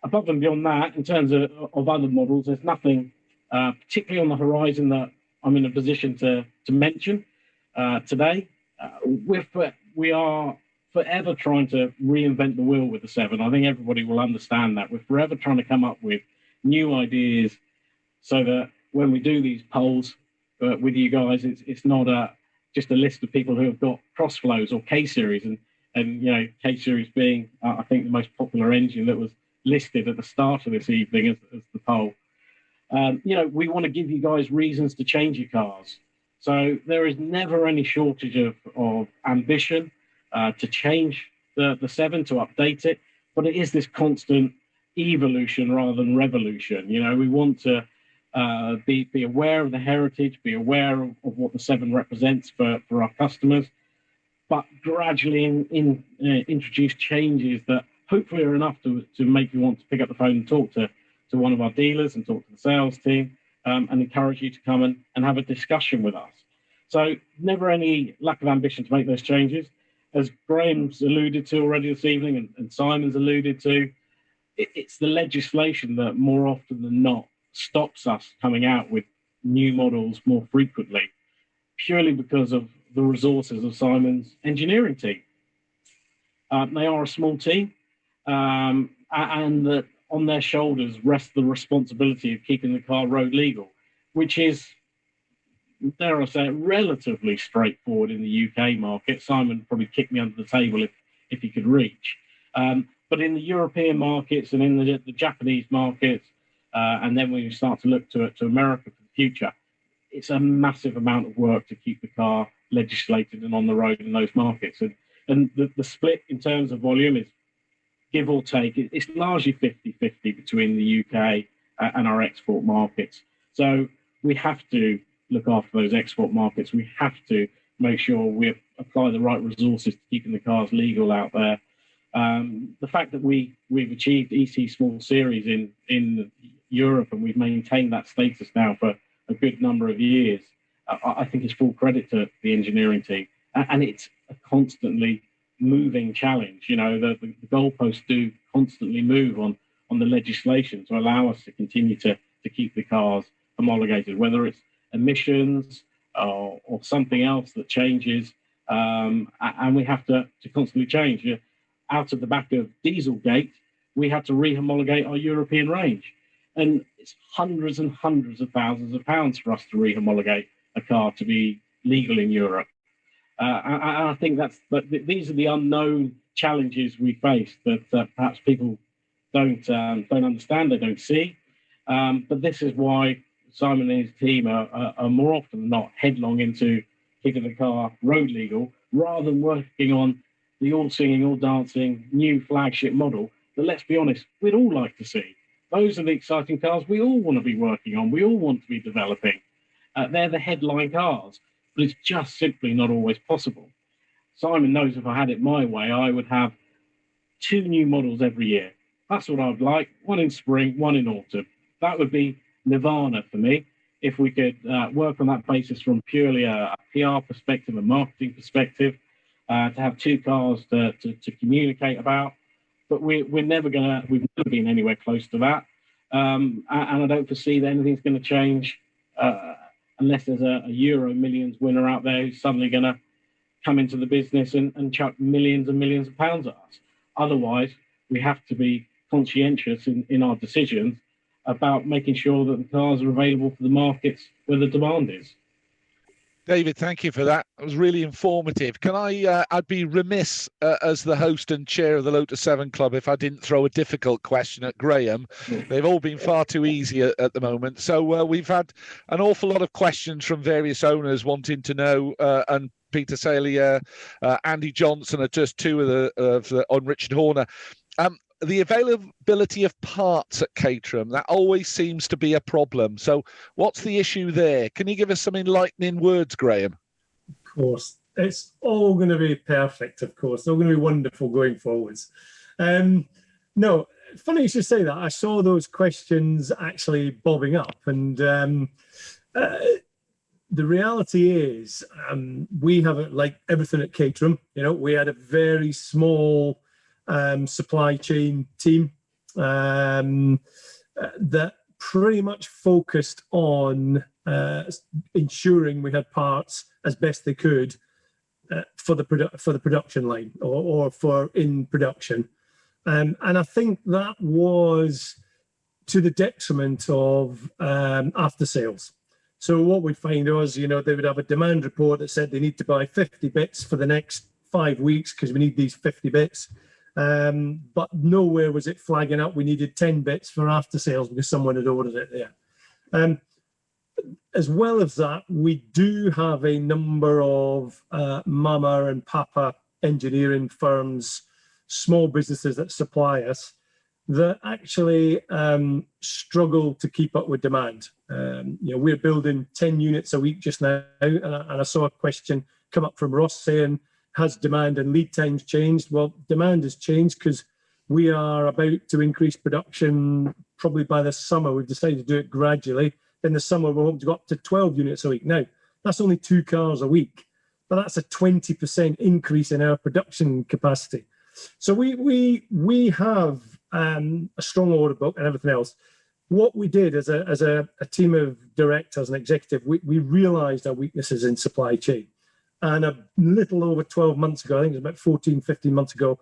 Above and beyond that, in terms of other models, there's nothing particularly on the horizon that I'm in a position to mention today. We are forever trying to reinvent the wheel with the 7. I think everybody will understand that. We're forever trying to come up with new ideas so that when we do these polls with you guys, it's not just a list of people who have got crossflows or K-Series, and K-Series being, I think, the most popular engine that was listed at the start of this evening as the poll. We want to give you guys reasons to change your cars. So there is never any shortage of ambition to change the 7, to update it, but it is this constant evolution rather than revolution. We want to be aware of the heritage, be aware of what the 7 represents for our customers, but gradually introduce changes that hopefully are enough to make you want to pick up the phone and talk to one of our dealers and talk to the sales team and encourage you to come and have a discussion with us. So never any lack of ambition to make those changes. As Graham's alluded to already this evening and Simon's alluded to, it's the legislation that more often than not stops us coming out with new models more frequently, purely because of the resources of Simon's engineering team. They are a small team, and that on their shoulders rests the responsibility of keeping the car road legal, which is, dare I say it, relatively straightforward in the UK market. Simon would probably kick me under the table if he could reach. But in the European markets and in the Japanese markets, and then when you start to look to America for the future, it's a massive amount of work to keep the car legislated and on the road in those markets. And the split in terms of volume is, give or take, it's largely 50-50 between the UK and our export markets. So we have to look after those export markets. We have to make sure we apply the right resources to keeping the cars legal out there. The fact that we've achieved EC Small Series in Europe and we've maintained that status now for a good number of years, I think is full credit to the engineering team. And it's a constantly moving challenge. The goalposts do constantly move on on the legislation to allow us to continue to keep the cars homologated, whether it's emissions or something else that changes, and we have to constantly change. Out of the back of Dieselgate, we had to re-homologate our European range, and it's hundreds and hundreds of thousands of pounds for us to re-homologate a car to be legal in Europe. And I think these are the unknown challenges we face that perhaps people don't understand, they don't see. But this is why Simon and his team are more often than not headlong into keeping the car road legal, rather than working on the all singing, all dancing new flagship model that, let's be honest, we'd all like to see. Those are the exciting cars we all want to be working on, we all want to be developing. They're the headline cars, but it's just simply not always possible. Simon knows if I had it my way, I would have 2 new models every year. That's what I'd like, 1 in spring, 1 in autumn. That would be nirvana for me, if we could work on that basis from purely a PR perspective, a marketing perspective, to have 2 cars to communicate about. But we've never been anywhere close to that. And I don't foresee that anything's going to change unless there's a Euro Millions winner out there who's suddenly going to come into the business and chuck millions and millions of pounds at us. Otherwise, we have to be conscientious in our decisions about making sure that the cars are available for the markets where the demand is. David, thank you for that. It was really informative. Can I'd be remiss as the host and chair of the Lotus 7 Club if I didn't throw a difficult question at Graham. They've all been far too easy at the moment. So we've had an awful lot of questions from various owners wanting to know, and Peter Salier, Andy Johnson are just 2 of the on Richard Horner. The availability of parts at Caterham, that always seems to be a problem. So what's the issue there? Can you give us some enlightening words, Graham? Of course. It's all going to be perfect, of course. It's all going to be wonderful going forwards. No, funny you should say that. I saw those questions actually bobbing up. And the reality is we have, like everything at Caterham, we had a very small supply chain team that pretty much focused on ensuring we had parts as best they could for the production line or for in production, and I think that was to the detriment of after sales. So what we'd find was, they would have a demand report that said they need to buy 50 bits for the next 5 weeks because we need these 50 bits. But nowhere was it flagging up we needed 10 bits for after sales because someone had ordered it there. As well as that, we do have a number of mama and papa engineering firms, small businesses that supply us, that actually struggle to keep up with demand. We're building 10 units a week just now, and I saw a question come up from Ross saying, has demand and lead times changed? Well, demand has changed because we are about to increase production probably by the summer. We've decided to do it gradually. In the summer, we're hoping to go up to 12 units a week. Now, that's only 2 cars a week, but that's a 20% increase in our production capacity. So we have a strong order book and everything else. What we did as a team of directors and executive, we realized our weaknesses in supply chain. And a little over 12 months ago, I think it was about 14, 15 months ago,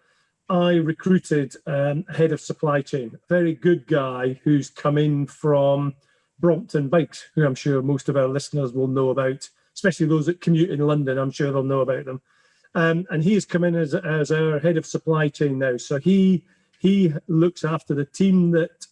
I recruited head of supply chain, a very good guy who's come in from Brompton Bikes, who I'm sure most of our listeners will know about, especially those that commute in London. I'm sure they'll know about them. And he has come in as our head of supply chain now. So he looks after the team that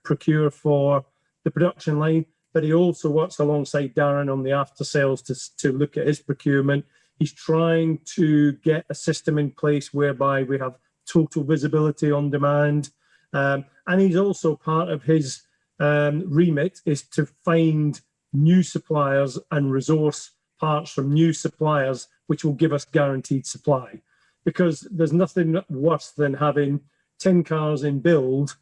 procure for the production line, but he also works alongside Darren on the after sales to look at his procurement. He's trying to get a system in place whereby we have total visibility on demand. And he's also part of his remit is to find new suppliers and resource parts from new suppliers, which will give us guaranteed supply. Because there's nothing worse than having 10 cars in build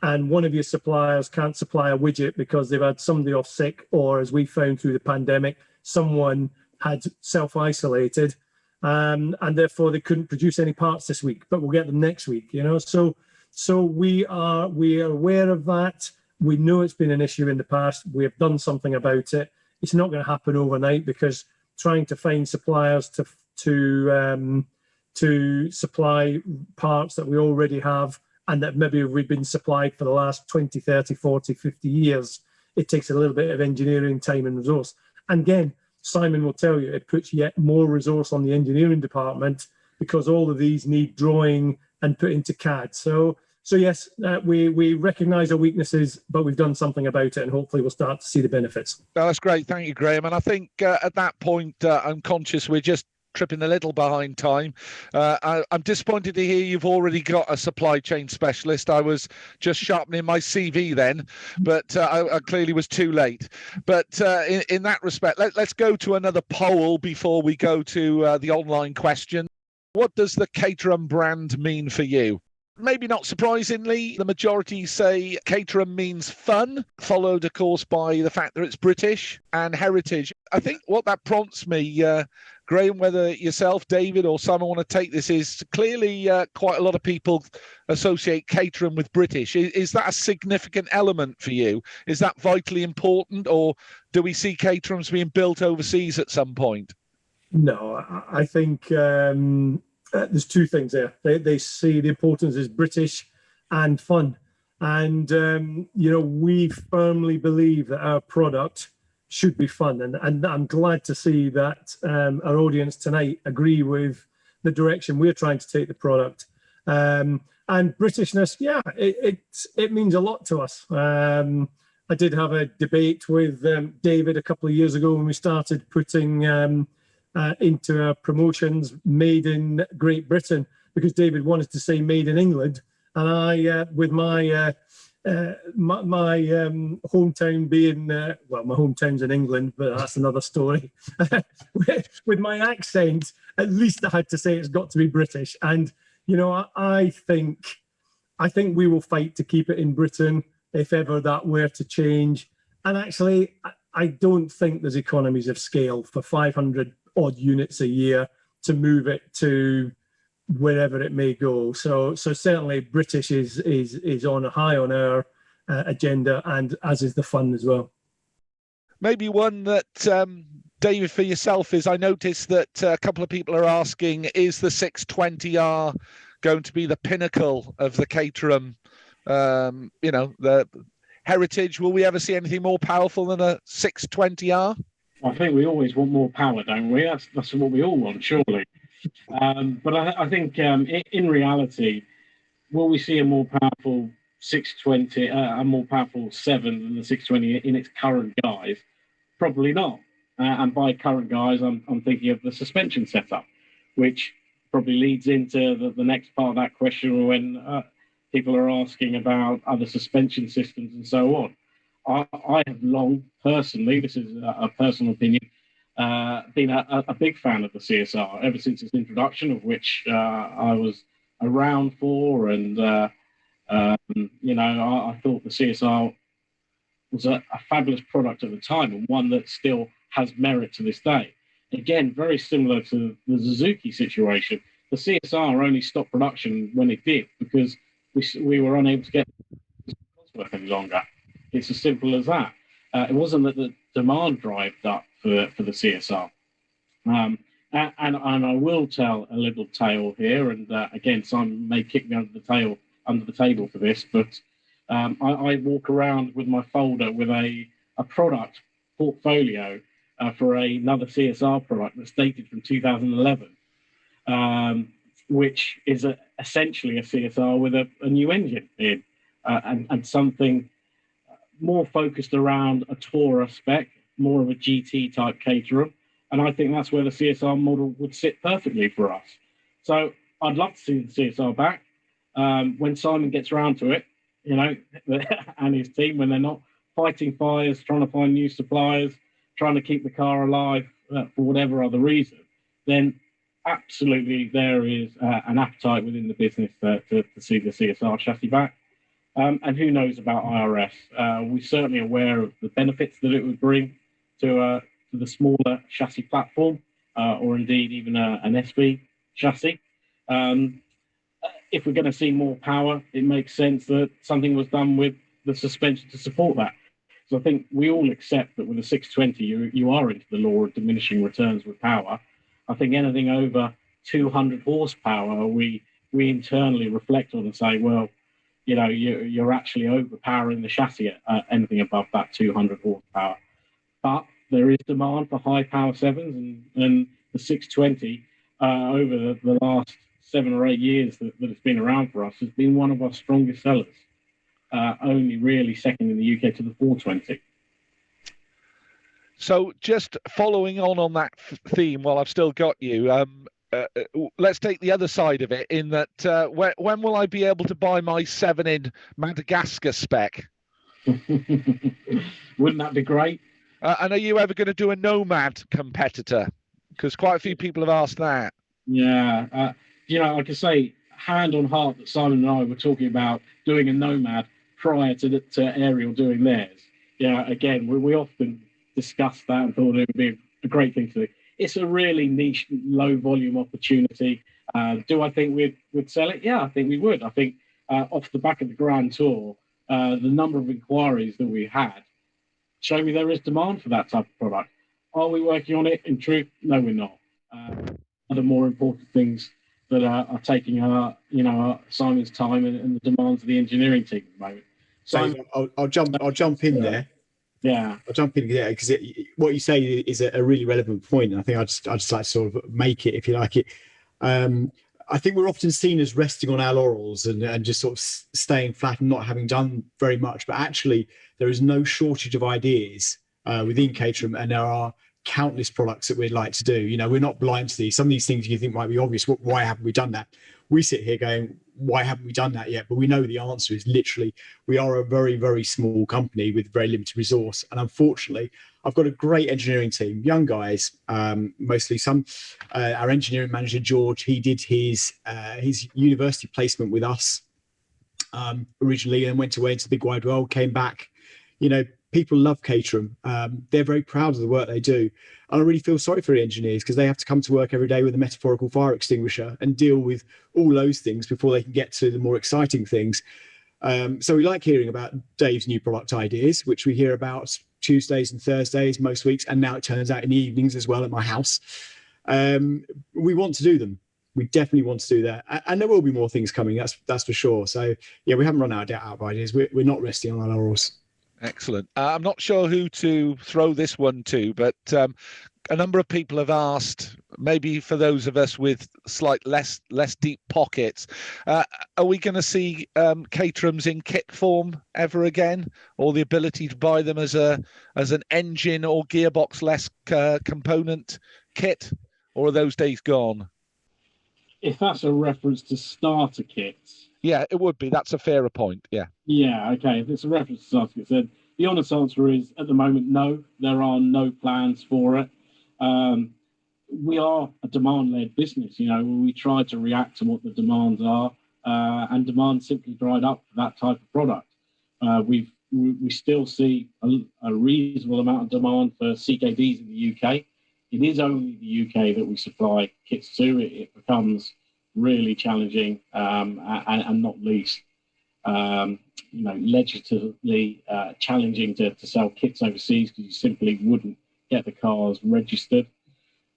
and one of your suppliers can't supply a widget because they've had somebody off sick, or as we found through the pandemic, someone had self-isolated, and therefore they couldn't produce any parts this week, but we'll get them next week, So So we are aware of that. We know it's been an issue in the past. We have done something about it. It's not going to happen overnight, because trying to find suppliers to supply parts that we already have and that maybe we've been supplied for the last 20, 30, 40, 50 years, it takes a little bit of engineering time and resource. And again, Simon will tell you, it puts yet more resource on the engineering department, because all of these need drawing and put into CAD. So yes, we recognise our weaknesses, but we've done something about it, and hopefully we'll start to see the benefits. No, that's great. Thank you, Graham. And I think at that point, I'm conscious we're just tripping a little behind time. I'm disappointed to hear you've already got a supply chain specialist. I was just sharpening my CV then, but I clearly was too late. But in that respect, let's go to another poll before we go to the online question. What does the Caterham brand mean for you? Maybe not surprisingly, the majority say Caterham means fun, followed, of course, by the fact that it's British, and heritage. I think what that prompts me, Graham, whether yourself, David, or Simon want to take this, is clearly quite a lot of people associate Caterham with British. Is that a significant element for you? Is that vitally important, or do we see Caterhams being built overseas at some point? No, I think there's two things there. They see the importance is British and fun. And, we firmly believe that our product should be fun. And I'm glad to see that our audience tonight agree with the direction we're trying to take the product. And Britishness, yeah, it means a lot to us. I did have a debate with David a couple of years ago when we started putting into our promotions made in Great Britain, because David wanted to say made in England, and I with my hometown being my hometown's in England, but that's another story. with my accent, at least I had to say it's got to be British. And I think we will fight to keep it in Britain if ever that were to change. And actually, I don't think there's economies of scale for 500 odd units a year to move it to wherever it may go. So certainly British is on high on our agenda, and as is the fun as well. Maybe one that David, for yourself, is I noticed that a couple of people are asking, is the 620R going to be the pinnacle of the Caterham, the heritage? Will we ever see anything more powerful than a 620R? I think we always want more power, don't we? That's what we all want, surely. But I think in reality, will we see a more powerful 620, a more powerful 7 than the 620 in its current guise? Probably not. And by current guise, I'm thinking of the suspension setup, which probably leads into the next part of that question when people are asking about other suspension systems and so on. I have long, personally, this is a personal opinion, been a big fan of the CSR ever since its introduction, of which I was around for, and I thought the CSR was a fabulous product at the time, and one that still has merit to this day. Again, very similar to the Suzuki situation. The CSR only stopped production when it did because we were unable to get Cosworth any longer. It's as simple as that. It wasn't that the demand drived up for the CSR. And I will tell a little tale here, and again, Simon may kick me under the table for this, but I walk around with my folder with a product portfolio for another CSR product that's dated from 2011, which is essentially a CSR with a new engine in, and something more focused around a Tourer spec, more of a GT type Caterham. And I think that's where the CSR model would sit perfectly for us. So I'd love to see the CSR back when Simon gets around to it, and his team, when they're not fighting fires, trying to find new suppliers, trying to keep the car alive for whatever other reason, then absolutely there is an appetite within the business to see the CSR chassis back. And who knows about IRS? We're certainly aware of the benefits that it would bring to the smaller chassis platform, or indeed even an SV chassis. if we're going to see more power, it makes sense that something was done with the suspension to support that. So I think we all accept that with a 620, you are into the law of diminishing returns with power. I think anything over 200 horsepower, we internally reflect on and say, well, you know, you're actually overpowering the chassis at anything above that 200 horsepower. But there is demand for high power sevens, and the 620 over the last 7 or 8 years that it's been around for us has been one of our strongest sellers. Only really second in the UK to the 420. So just following on that theme, while I've still got you, let's take the other side of it. In that, when will I be able to buy my 7 in Madagascar spec? Wouldn't that be great? And are you ever going to do a Nomad competitor? Because quite a few people have asked that. Yeah, you know, like I say, hand on heart that Simon and I were talking about doing a Nomad prior to Ariel doing theirs. Yeah, again, we often discussed that and thought it would be a great thing to do. It's a really niche, low volume opportunity. Do I think we'd sell it? Yeah, I think we would. I think off the back of the Grand Tour, the number of inquiries that we had show me there is demand for that type of product. Are we working on it? In truth, no, we're not. Other more important things that are taking Simon's time and the demands of the engineering team at the moment. So I'll jump in there. Yeah, I'll jump in there because what you say is a really relevant point, and I think I'd just like to sort of make it, if you like it. I think we're often seen as resting on our laurels and just sort of staying flat and not having done very much. But actually, there is no shortage of ideas within Caterham, and there are countless products that we'd like to do. You know, we're not blind to these. Some of these things you think might be obvious. Why haven't we done that? We sit here going, why haven't we done that yet? But we know the answer is literally, we are a very, very small company with very limited resource. And unfortunately, I've got a great engineering team, young guys, mostly some. Our engineering manager, George, he did his university placement with us originally and went away into the big wide world, came back. You know, people love Caterham. They're very proud of the work they do. And I really feel sorry for the engineers because they have to come to work every day with a metaphorical fire extinguisher and deal with all those things before they can get to the more exciting things. So we like hearing about Dave's new product ideas, which we hear about Tuesdays and Thursdays most weeks. And now it turns out in the evenings as well at my house. We want to do them. We definitely want to do that. And there will be more things coming, that's for sure. So, yeah, we haven't run out of ideas. We're not resting on our laurels. Excellent. I'm not sure who to throw this one to, but a number of people have asked, maybe for those of us with slight less deep pockets, are we going to see Caterhams in kit form ever again, or the ability to buy them as an engine or gearbox less component kit, or are those days gone? If that's a reference to starter kits. Yeah, it would be. That's a fairer point. Yeah. Yeah, okay. If it's a reference to starter kits, then the honest answer is, at the moment, no. There are no plans for it. We are a demand-led business. You know, we try to react to what the demands are, and demand simply dried up for that type of product. We still see a reasonable amount of demand for CKDs in the UK. It is only the UK that we supply kits to. It becomes really challenging, and not least, legislatively challenging to sell kits overseas because you simply wouldn't get the cars registered.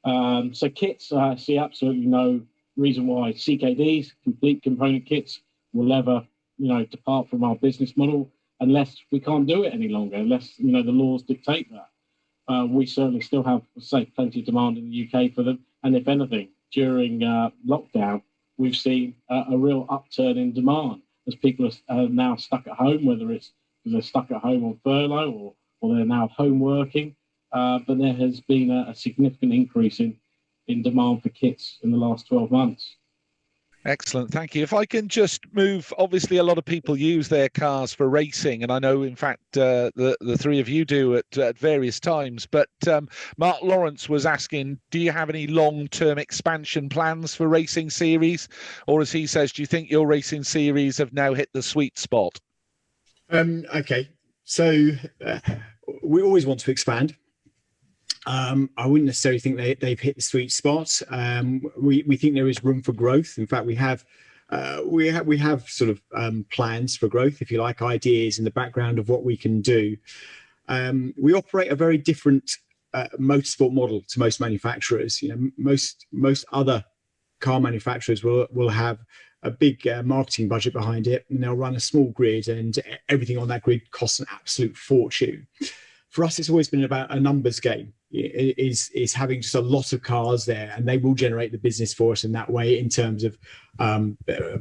So kits, I see absolutely no reason why CKDs, complete component kits, will ever, depart from our business model unless we can't do it any longer, unless, the laws dictate that. We certainly still have, say, plenty of demand in the UK for them. And if anything, during lockdown, we've seen a real upturn in demand as people are now stuck at home, whether it's because they're stuck at home on furlough or they're now home working. But there has been a significant increase in demand for kits in the last 12 months. Excellent. Thank you. If I can just move, obviously a lot of people use their cars for racing, and I know, in fact, the three of you do at various times. But Mark Lawrence was asking, do you have any long-term expansion plans for racing series? Or as he says, do you think your racing series have now hit the sweet spot? Okay. So we always want to expand. I wouldn't necessarily think they've hit the sweet spot. We think there is room for growth. In fact, we have we have sort of plans for growth, if you like, ideas in the background of what we can do. We operate a very different motorsport model to most manufacturers. Most other car manufacturers will have a big marketing budget behind it, and they'll run a small grid, and everything on that grid costs an absolute fortune. For us, it's always been about a numbers game. Is having just a lot of cars there, and they will generate the business for us in that way, in terms of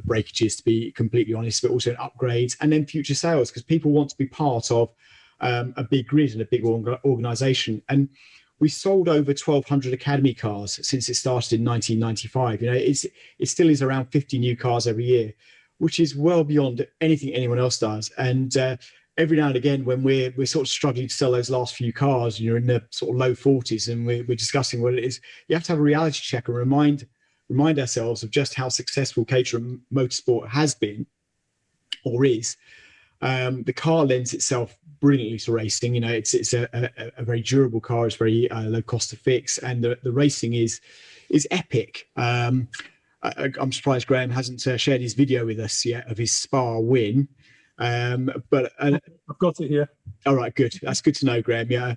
breakages, to be completely honest, but also in upgrades and then future sales, because people want to be part of a big grid and a big organization. And we sold over 1,200 Academy cars since it started in 1995. It still is around 50 new cars every year, which is well beyond anything anyone else does. And every now and again, when we're sort of struggling to sell those last few cars, you're in the sort of low 40s, and we're discussing what it is, you have to have a reality check and remind ourselves of just how successful Caterham Motorsport has been or is. The car lends itself brilliantly to racing. It's a very durable car. It's very low cost to fix, and the racing is epic. I'm surprised Graham hasn't shared his video with us yet of his Spa win. But I've got it here. All right, good. That's good to know, Graham. Yeah.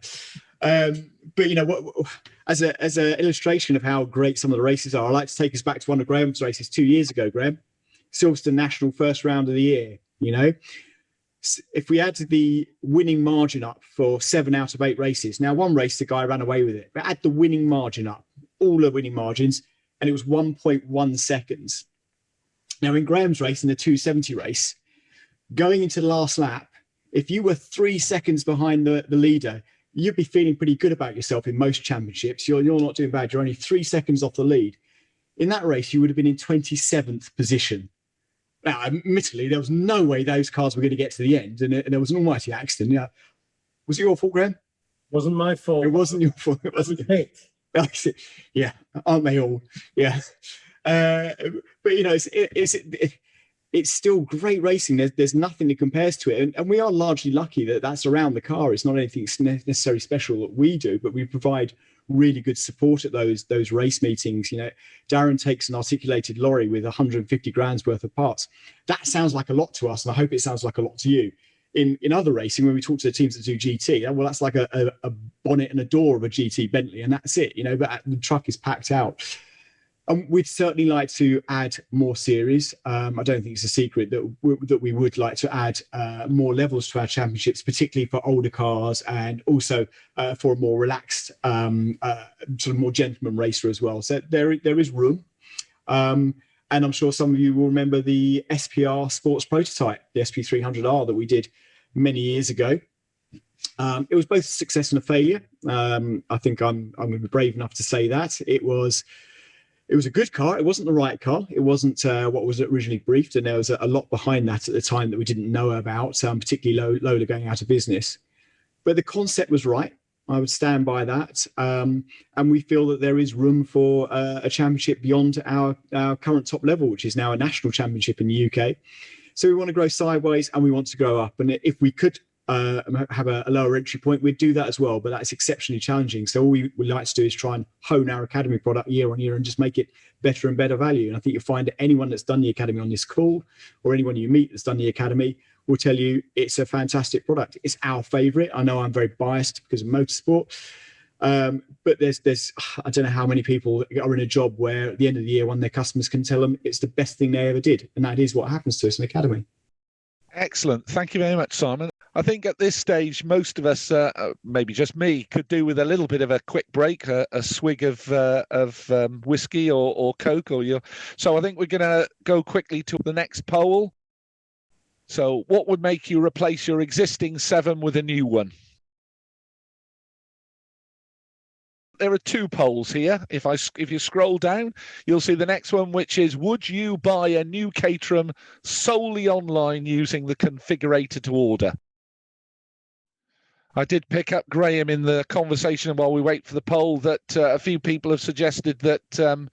But as an illustration of how great some of the races are, I like to take us back to one of Graham's races 2 years ago. Graham, Silverstone National, first round of the year. If we add the winning margin up for 7 out of 8 races, now one race the guy ran away with it, but add the winning margin up, all the winning margins, and it was 1.1 seconds. Now in Graham's race, in the 270 race, going into the last lap, if you were 3 seconds behind the leader, you'd be feeling pretty good about yourself in most championships. You're not doing bad. You're only 3 seconds off the lead. In that race, you would have been in 27th position. Now, admittedly, there was no way those cars were going to get to the end, and there was an almighty accident. Yeah, was it your fault, Graham? Wasn't my fault. It wasn't your fault. It wasn't. Yeah, aren't they all? Yeah, but it's still great racing. There's nothing that compares to it, and we are largely lucky that that's around the car. It's not anything necessarily special that we do, but we provide really good support at those race meetings. Darren takes an articulated lorry with 150 grand's worth of parts. That sounds like a lot to us, and I hope it sounds like a lot to you. In other racing, when we talk to the teams that do GT, well, that's like a bonnet and a door of a GT Bentley, and that's it. But the truck is packed out. We'd certainly like to add more series. I don't think it's a secret that we would like to add more levels to our championships, particularly for older cars, and also for a more relaxed, sort of more gentleman racer as well. So there is room. And I'm sure some of you will remember the SPR sports prototype, the SP300R that we did many years ago. It was both a success and a failure. I think I'm going to be brave enough to say that. It was a good car. It wasn't the right car. It wasn't what was originally briefed, and there was a lot behind that at the time that we didn't know about, particularly Lola going out of business. But the concept was right. I would stand by that. And we feel that there is room for a championship beyond our current top level, which is now a national championship in the UK. So we want to grow sideways, and we want to grow up. And if we could have a lower entry point, we'd do that as well, but that's exceptionally challenging. So all we like to do is try and hone our Academy product year on year and just make it better and better value. And I think you'll find that anyone that's done the Academy on this call, or anyone you meet that's done the Academy, will tell you it's a fantastic product. It's our favorite. I know I'm very biased because of motorsport, but there's I don't know how many people are in a job where at the end of the year, one of their customers can tell them it's the best thing they ever did, and that is what happens to us in Academy. Excellent. Thank you very much, Simon. I think at this stage, most of us, maybe just me, could do with a little bit of a quick break, a swig of whiskey or Coke. So I think we're going to go quickly to the next poll. So what would make you replace your existing 7 with a new one? There are 2 polls here. If you scroll down, you'll see the next one, which is, would you buy a new Caterham solely online using the configurator to order? I did pick up, Graham, in the conversation while we wait for the poll that a few people have suggested that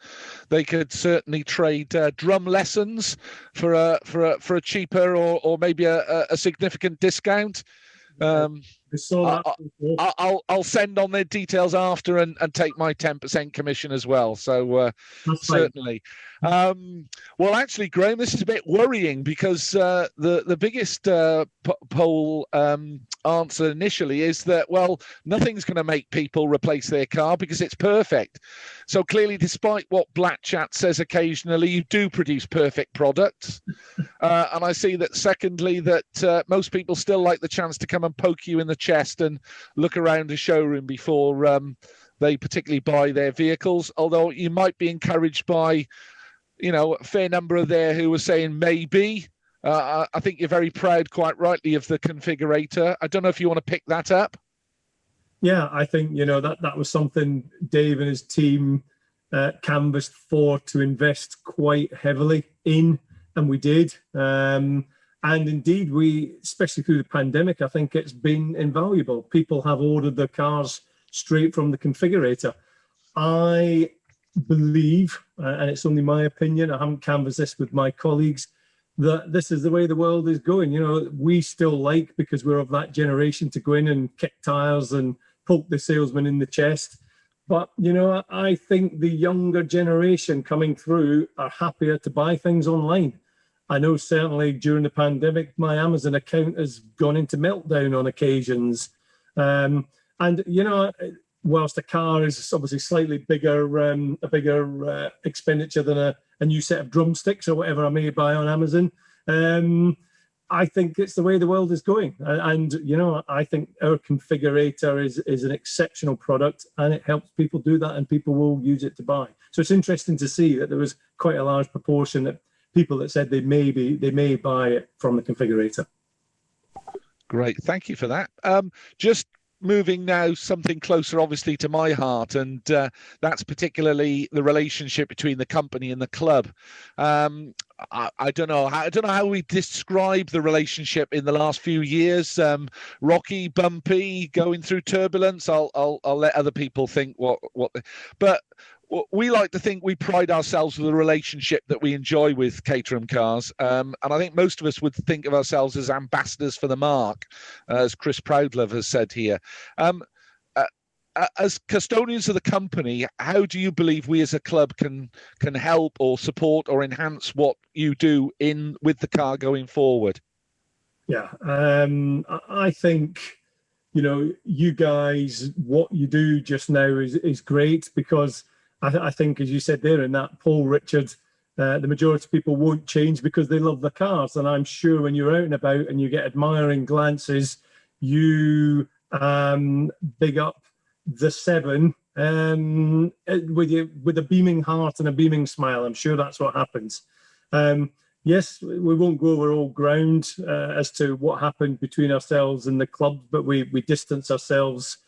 they could certainly trade drum lessons for a cheaper or maybe a significant discount. The I saw that before. I'll send on their details after and take my 10% commission as well. So That's fine. certainly. Well, actually, Graham, this is a bit worrying because the biggest poll answer initially is that, well, nothing's going to make people replace their car because it's perfect. So clearly, despite what Black Chat says occasionally, you do produce perfect products. And I see that, secondly, that most people still like the chance to come and poke you in the chest and look around a showroom before they particularly buy their vehicles. Although you might be encouraged by, you know, a fair number of there who are saying maybe. I think you're very proud, quite rightly, of the configurator. I don't know if you want to pick that up. Yeah, I think, you know, that was something Dave and his team canvassed for to invest quite heavily in, and we did. And indeed, we, especially through the pandemic, I think it's been invaluable. People have ordered their cars straight from the configurator. I believe, and it's only my opinion, I haven't canvassed this with my colleagues, that this is the way the world is going. You know, we still like, because we're of that generation, to go in and kick tires and poke the salesman in the chest. But, you know, I think the younger generation coming through are happier to buy things online. I know certainly during the pandemic, my Amazon account has gone into meltdown on occasions. And, you know, whilst a car is obviously slightly bigger, a bigger expenditure than a new set of drumsticks or whatever I may buy on Amazon, I think it's the way the world is going. And, you know, I think our configurator is an exceptional product, and it helps people do that, and people will use it to buy. So it's interesting to see that there was quite a large proportion of people that said they may buy it from the configurator. Great, thank you for that. Just moving now something closer, obviously, to my heart, and that's particularly the relationship between the company and the club. I don't know how we describe the relationship in the last few years. Rocky, bumpy, going through turbulence. I'll let other people think but we like to think we pride ourselves with the relationship that we enjoy with Caterham Cars. And I think most of us would think of ourselves as ambassadors for the mark, as Chris Proudlove has said here. As custodians of the company, how do you believe we as a club can help or support or enhance what you do with the car going forward? Yeah, I think, you know, you guys, what you do just now is great, because I think, as you said there in that poll, Richard, the majority of people won't change because they love the cars. And I'm sure when you're out and about and you get admiring glances, you big up the 7 with a beaming heart and a beaming smile. I'm sure that's what happens. Yes, we won't go over all ground as to what happened between ourselves and the club, but we distance ourselves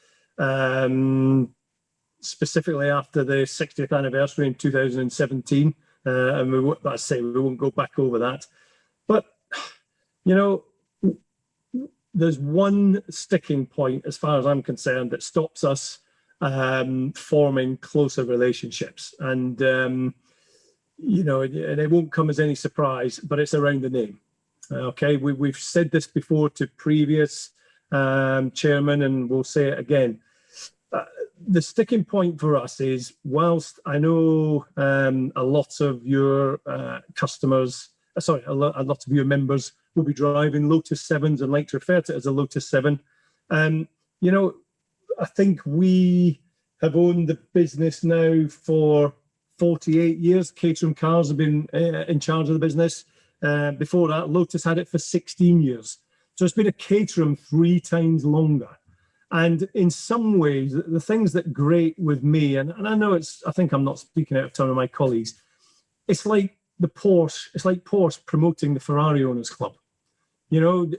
specifically after the 60th anniversary in 2017. And we won't go back over that. But, you know, there's one sticking point, as far as I'm concerned, that stops us forming closer relationships. And, you know, and it won't come as any surprise, but it's around the name. Okay, we've said this before to previous chairman, and we'll say it again. The sticking point for us is, whilst I know a lot of your customers, a lot of your members will be driving Lotus 7s and like to refer to it as a Lotus 7. You know, I think we have owned the business now for 48 years. Caterham Cars have been in charge of the business. Before that, Lotus had it for 16 years. So it's been a Caterham 3 times longer. And in some ways, the things that grate with me, and I know I think I'm not speaking out of turn with my colleagues, it's like Porsche promoting the Ferrari Owners Club. You know,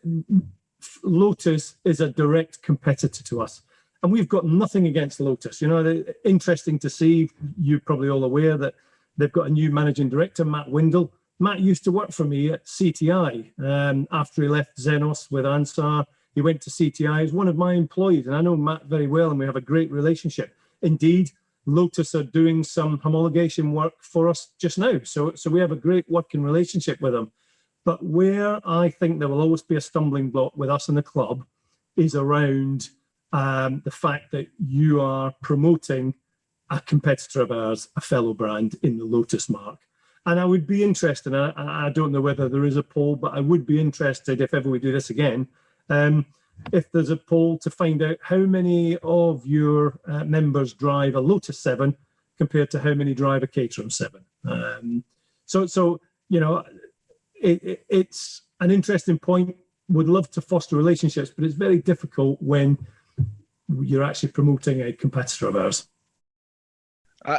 Lotus is a direct competitor to us, and we've got nothing against Lotus. You know, interesting to see, you're probably all aware that they've got a new managing director, Matt Windle. Matt used to work for me at CTI after he left Xenos with Ansar. He went to CTI as one of my employees, and I know Matt very well, and we have a great relationship. Indeed, Lotus are doing some homologation work for us just now, so we have a great working relationship with them. But where I think there will always be a stumbling block with us in the club is around the fact that you are promoting a competitor of ours, a fellow brand in the Lotus mark. And I would be interested, I don't know whether there is a poll, but I would be interested, if ever we do this again, if there's a poll to find out how many of your members drive a Lotus 7 compared to how many drive a Caterham 7. So you know, it's an interesting point. Would love to foster relationships, but it's very difficult when you're actually promoting a competitor of ours.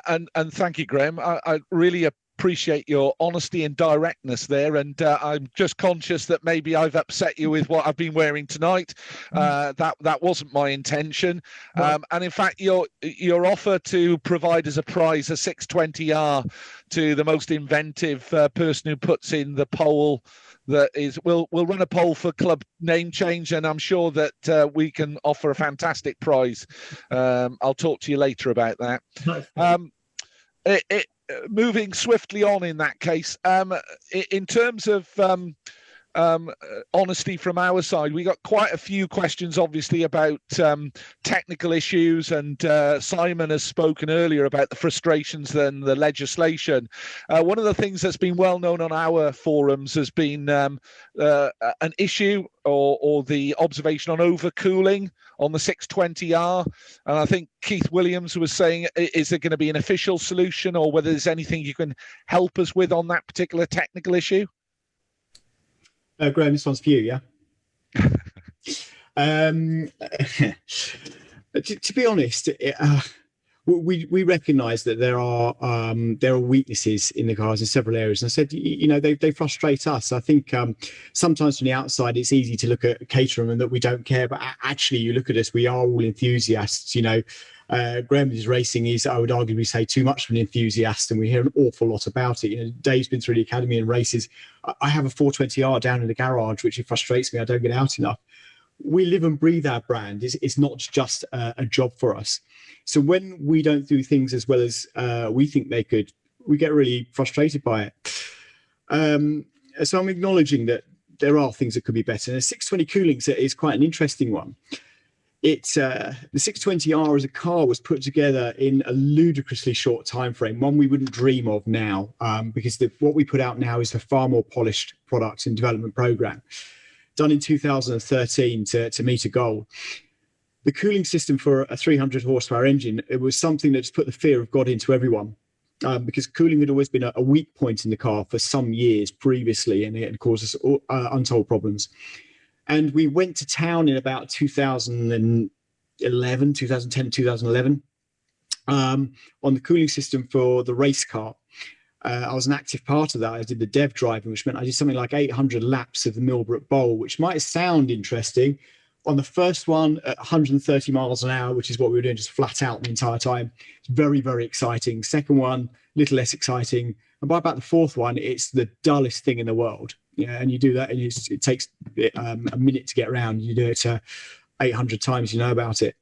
And thank you, Graham. I really appreciate your honesty and directness there, and I'm just conscious that maybe I've upset you with what I've been wearing tonight. That wasn't my intention. And in fact, your offer to provide as a prize a 620R to the most inventive person who puts in the poll, that is, we'll run a poll for club name change, and I'm sure that we can offer a fantastic prize. I'll talk to you later about that. Moving swiftly on in that case, in terms of honesty from our side, we got quite a few questions obviously about technical issues, and Simon has spoken earlier about the frustrations and the legislation. One of the things that's been well known on our forums has been an issue or the observation on overcooling on the 620R, and I think Keith Williams was saying, is there going to be an official solution, or whether there's anything you can help us with on that particular technical issue? Graham, this one's for you, yeah? To be honest, we recognise that there are weaknesses in the cars in several areas. And I said, you know, they frustrate us. I think sometimes from the outside, it's easy to look at Caterham and that we don't care. But actually, you look at us, we are all enthusiasts, you know. Graham's racing is, I would arguably say, too much of an enthusiast, and we hear an awful lot about it. You know, Dave's been through the academy and races. I have a 420R down in the garage, which frustrates me. I don't get out enough. We live and breathe our brand. It's not just a job for us. So when we don't do things as well as we think they could, we get really frustrated by it. So I'm acknowledging that there are things that could be better. And a 620 cooling set is quite an interesting one. The 620R as a car was put together in a ludicrously short time frame, one we wouldn't dream of now, because what we put out now is a far more polished product and development program, done in 2013 to meet a goal. The cooling system for a 300 horsepower engine, it was something that just put the fear of God into everyone, because cooling had always been a weak point in the car for some years previously, and it had caused us untold problems. And we went to town in about 2010, 2011, on the cooling system for the race car. I was an active part of that. I did the dev driving, which meant I did something like 800 laps of the Millbrook Bowl, which might sound interesting. On the first one, at 130 miles an hour, which is what we were doing just flat out the entire time. It's very, very exciting. Second one, a little less exciting. And by about the fourth one, it's the dullest thing in the world. Yeah, and you do that, and it takes a minute to get around. You do it 800 times, you know about it.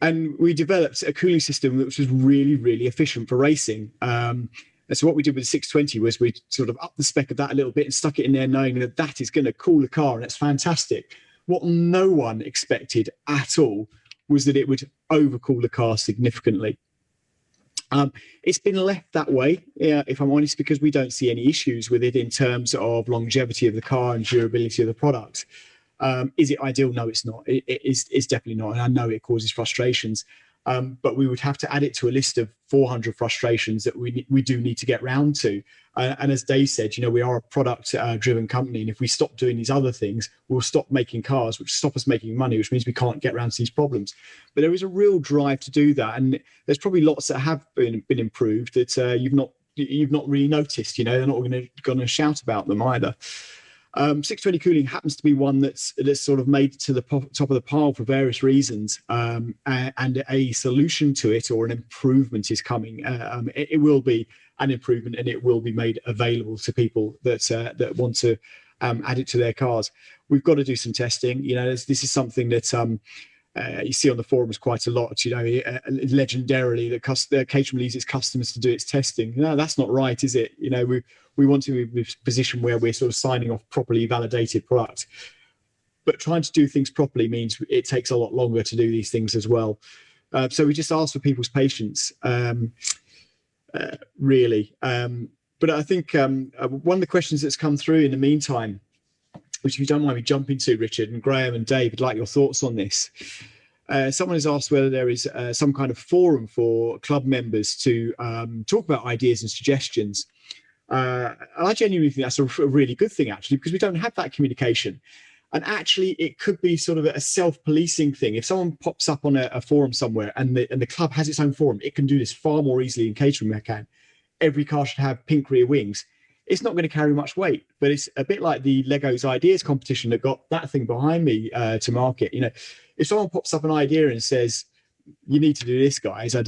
And we developed a cooling system which was really, really efficient for racing. And so what we did with the 620 was we sort of upped the spec of that a little bit and stuck it in there, knowing that that is going to cool the car, and it's fantastic. What no one expected at all was that it would overcool the car significantly. It's been left that way, if I'm honest, because we don't see any issues with it in terms of longevity of the car and durability of the product. Is it ideal? No, it's not. It's definitely not. And I know it causes frustrations, but we would have to add it to a list of 400 frustrations that we do need to get round to. And as Dave said, you know, we are a product-driven company, and if we stop doing these other things, we'll stop making cars, which stop us making money, which means we can't get around to these problems. But there is a real drive to do that, and there's probably lots that have been improved that you've not really noticed. You know, they're not going to shout about them either. 620 cooling happens to be one that's sort of made to the top of the pile for various reasons, and a solution to it or an improvement is coming. It will be an improvement, and it will be made available to people that want to add it to their cars. We've got to do some testing. You know, this is something that you see on the forums quite a lot. You know, legendarily, that Caterham leaves its customers to do its testing. No, that's not right, is it? You know, we want to be in a position where we're sort of signing off properly validated product. but trying to do things properly means it takes a lot longer to do these things as well. So we just ask for people's patience, really. But I think one of the questions that's come through in the meantime, which if you don't mind me jumping to, Richard and Graham and Dave, I'd like your thoughts on this. Someone has asked whether there is some kind of forum for club members to talk about ideas and suggestions. I genuinely think that's a really good thing, actually, because we don't have that communication. And actually, it could be sort of a self-policing thing. If someone pops up on a forum somewhere and the club has its own forum, it can do this far more easily in Caterham than it can. Every car should have pink rear wings. It's not going to carry much weight, but it's a bit like the Legos ideas competition that got that thing behind me to market. You know, if someone pops up an idea and says, you need to do this, guys. I'm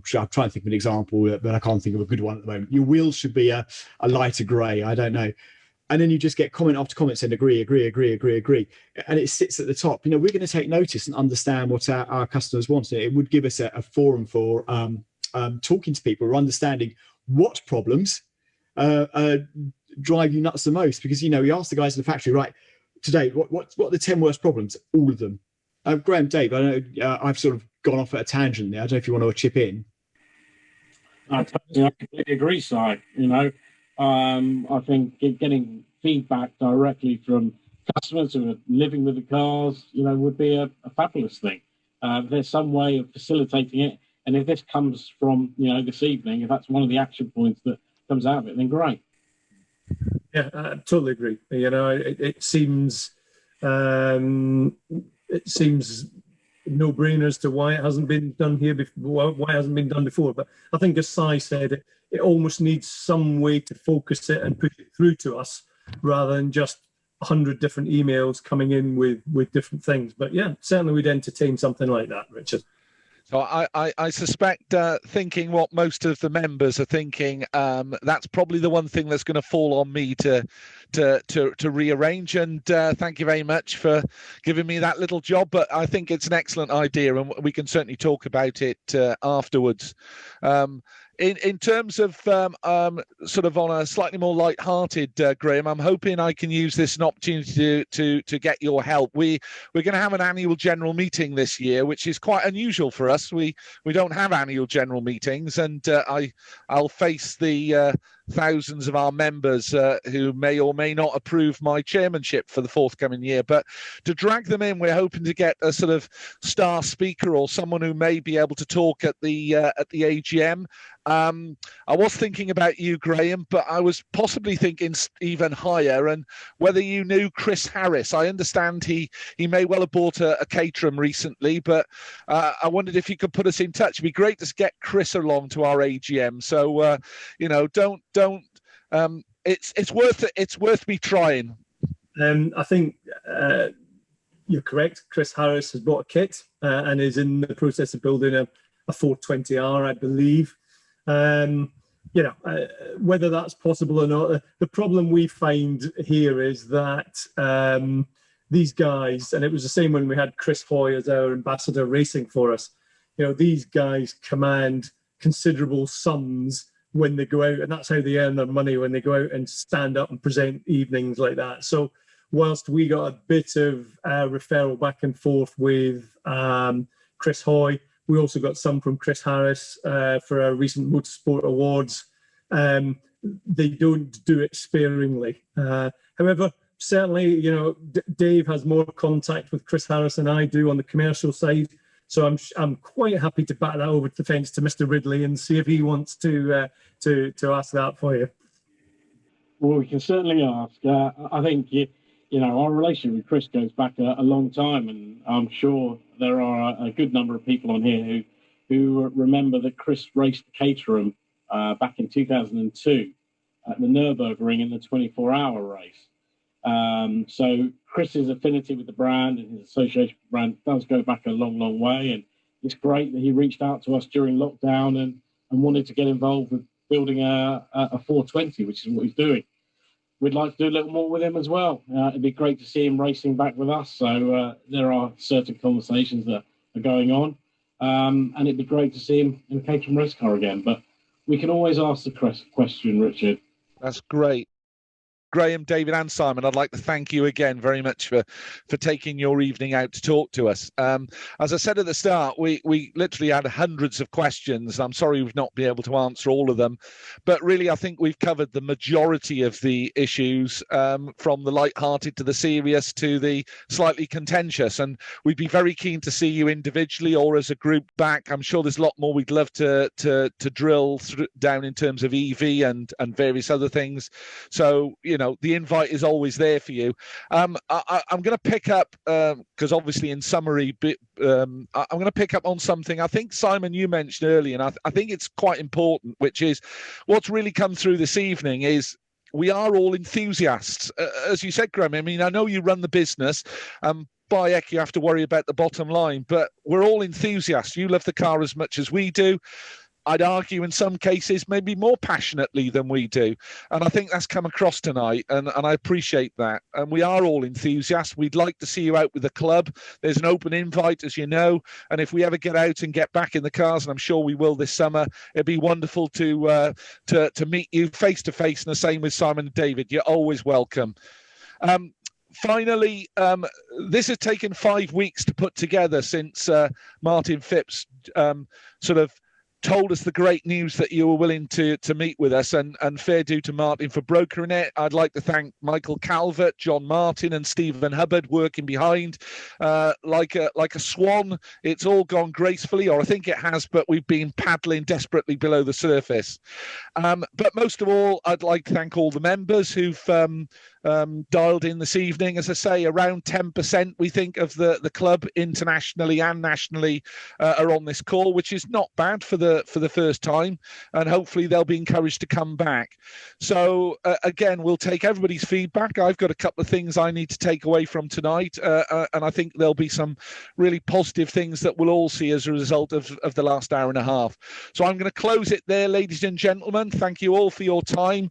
trying to think of an example, but I can't think of a good one at the moment. Your wheels should be a lighter grey. I don't know. And then you just get comment after comment saying agree. And it sits at the top. You know, we're going to take notice and understand what our customers want. It would give us a forum for talking to people or understanding what problems drive you nuts the most. Because, you know, we asked the guys in the factory, right, today, what are the 10 worst problems? All of them. Graham, Dave, I know I've sort of gone off at a tangent there. I don't know if you want to chip in. I completely agree, Si. You know, I think getting feedback directly from customers who are living with the cars, you know, would be a fabulous thing. There's some way of facilitating it. And if this comes from, you know, this evening, if that's one of the action points that comes out of it, then great. Yeah, I totally agree. You know, it seems no-brainer as to why it hasn't been done here before, why it hasn't been done before. But I think, as Si said, it almost needs some way to focus it and push it through to us, rather than just 100 different emails coming in with different things. But yeah, certainly we'd entertain something like that, Richard. So I suspect, thinking what most of the members are thinking, that's probably the one thing that's going to fall on me to rearrange. And thank you very much for giving me that little job. But I think it's an excellent idea, and we can certainly talk about it afterwards. In terms of sort of on a slightly more light-hearted, Graham, I'm hoping I can use this as an opportunity to get your help. We're going to have an annual general meeting this year, which is quite unusual for us. We don't have annual general meetings, and I'll face the thousands of our members who may or may not approve my chairmanship for the forthcoming year. But to drag them in, we're hoping to get a sort of star speaker or someone who may be able to talk at the AGM. I was thinking about you, Graham, but I was possibly thinking even higher, and whether you knew Chris Harris. I understand he may well have bought a Caterham recently, but I wondered if you could put us in touch. It'd be great to get Chris along to our AGM. So you know, don't. It's worth me trying. I think you're correct. Chris Harris has bought a kit and is in the process of building a 420R, I believe. You know, whether that's possible or not, the problem we find here is that these guys, and it was the same when we had Chris Hoy as our ambassador racing for us, you know, these guys command considerable sums when they go out, and that's how they earn their money, when they go out and stand up and present evenings like that. So whilst we got a bit of referral back and forth with Chris Hoy, we also got some from Chris Harris for our recent motorsport awards. They don't do it sparingly. However, certainly, you know, Dave has more contact with Chris Harris than I do on the commercial side. So I'm quite happy to bat that over the fence to Mr. Ridley and see if he wants to ask that for you. Well, we can certainly ask. I think you know, our relationship with Chris goes back a long time, and I'm sure there are a good number of people on here who remember that Chris raced Caterham back in 2002 at the Nürburgring in the 24-hour race. So Chris's affinity with the brand and his association with the brand does go back a long, long way. And it's great that he reached out to us during lockdown and wanted to get involved with building a 420, which is what he's doing. We'd like to do a little more with him as well. It'd be great to see him racing back with us. So there are certain conversations that are going on. And it'd be great to see him in a Caterham race car again. But we can always ask the question, Richard. That's great. Graham, David and Simon, I'd like to thank you again very much for taking your evening out to talk to us. As I said at the start, we literally had hundreds of questions. I'm sorry we've not been able to answer all of them, but really I think we've covered the majority of the issues, from the light-hearted to the serious to the slightly contentious, and we'd be very keen to see you individually or as a group back. I'm sure there's a lot more we'd love to drill down in terms of EV and various other things. So, the invite is always there for you. I'm going to pick up, because obviously in summary, I'm going to pick up on something I think, Simon, you mentioned earlier, and I think it's quite important, which is what's really come through this evening is we are all enthusiasts. As you said, Graham, I mean, I know you run the business. By heck, you have to worry about the bottom line, but we're all enthusiasts. You love the car as much as we do. I'd argue in some cases maybe more passionately than we do. And I think that's come across tonight, and I appreciate that. And we are all enthusiasts. We'd like to see you out with the club. There's an open invite, as you know. And if we ever get out and get back in the cars, and I'm sure we will this summer, it'd be wonderful to meet you face to face. And the same with Simon and David. You're always welcome. Finally, this has taken 5 weeks to put together since Martin Phipps sort of told us the great news that you were willing to meet with us, and fair due to Martin for brokering it. I'd like to thank Michael Calvert, John Martin and Stephen Hubbard working behind like a swan. It's all gone gracefully, or I think it has, but we've been paddling desperately below the surface. But most of all, I'd like to thank all the members who've dialed in this evening. As I say, around 10% we think of the club internationally and nationally are on this call, which is not bad for the first time, and hopefully they'll be encouraged to come back. So again, we'll take everybody's feedback. I've got a couple of things I need to take away from tonight, and I think there'll be some really positive things that we'll all see as a result of the last hour and a half. So I'm going to close it there, ladies and gentlemen. Thank you all for your time.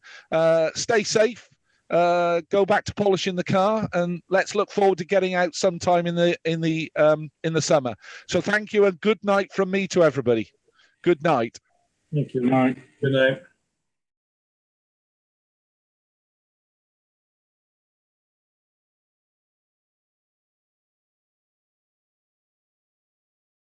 Stay safe. Go back to polishing the car, and let's look forward to getting out sometime in the summer. So thank you, and good night from me to everybody. Good night. Thank you. Good night. Good night.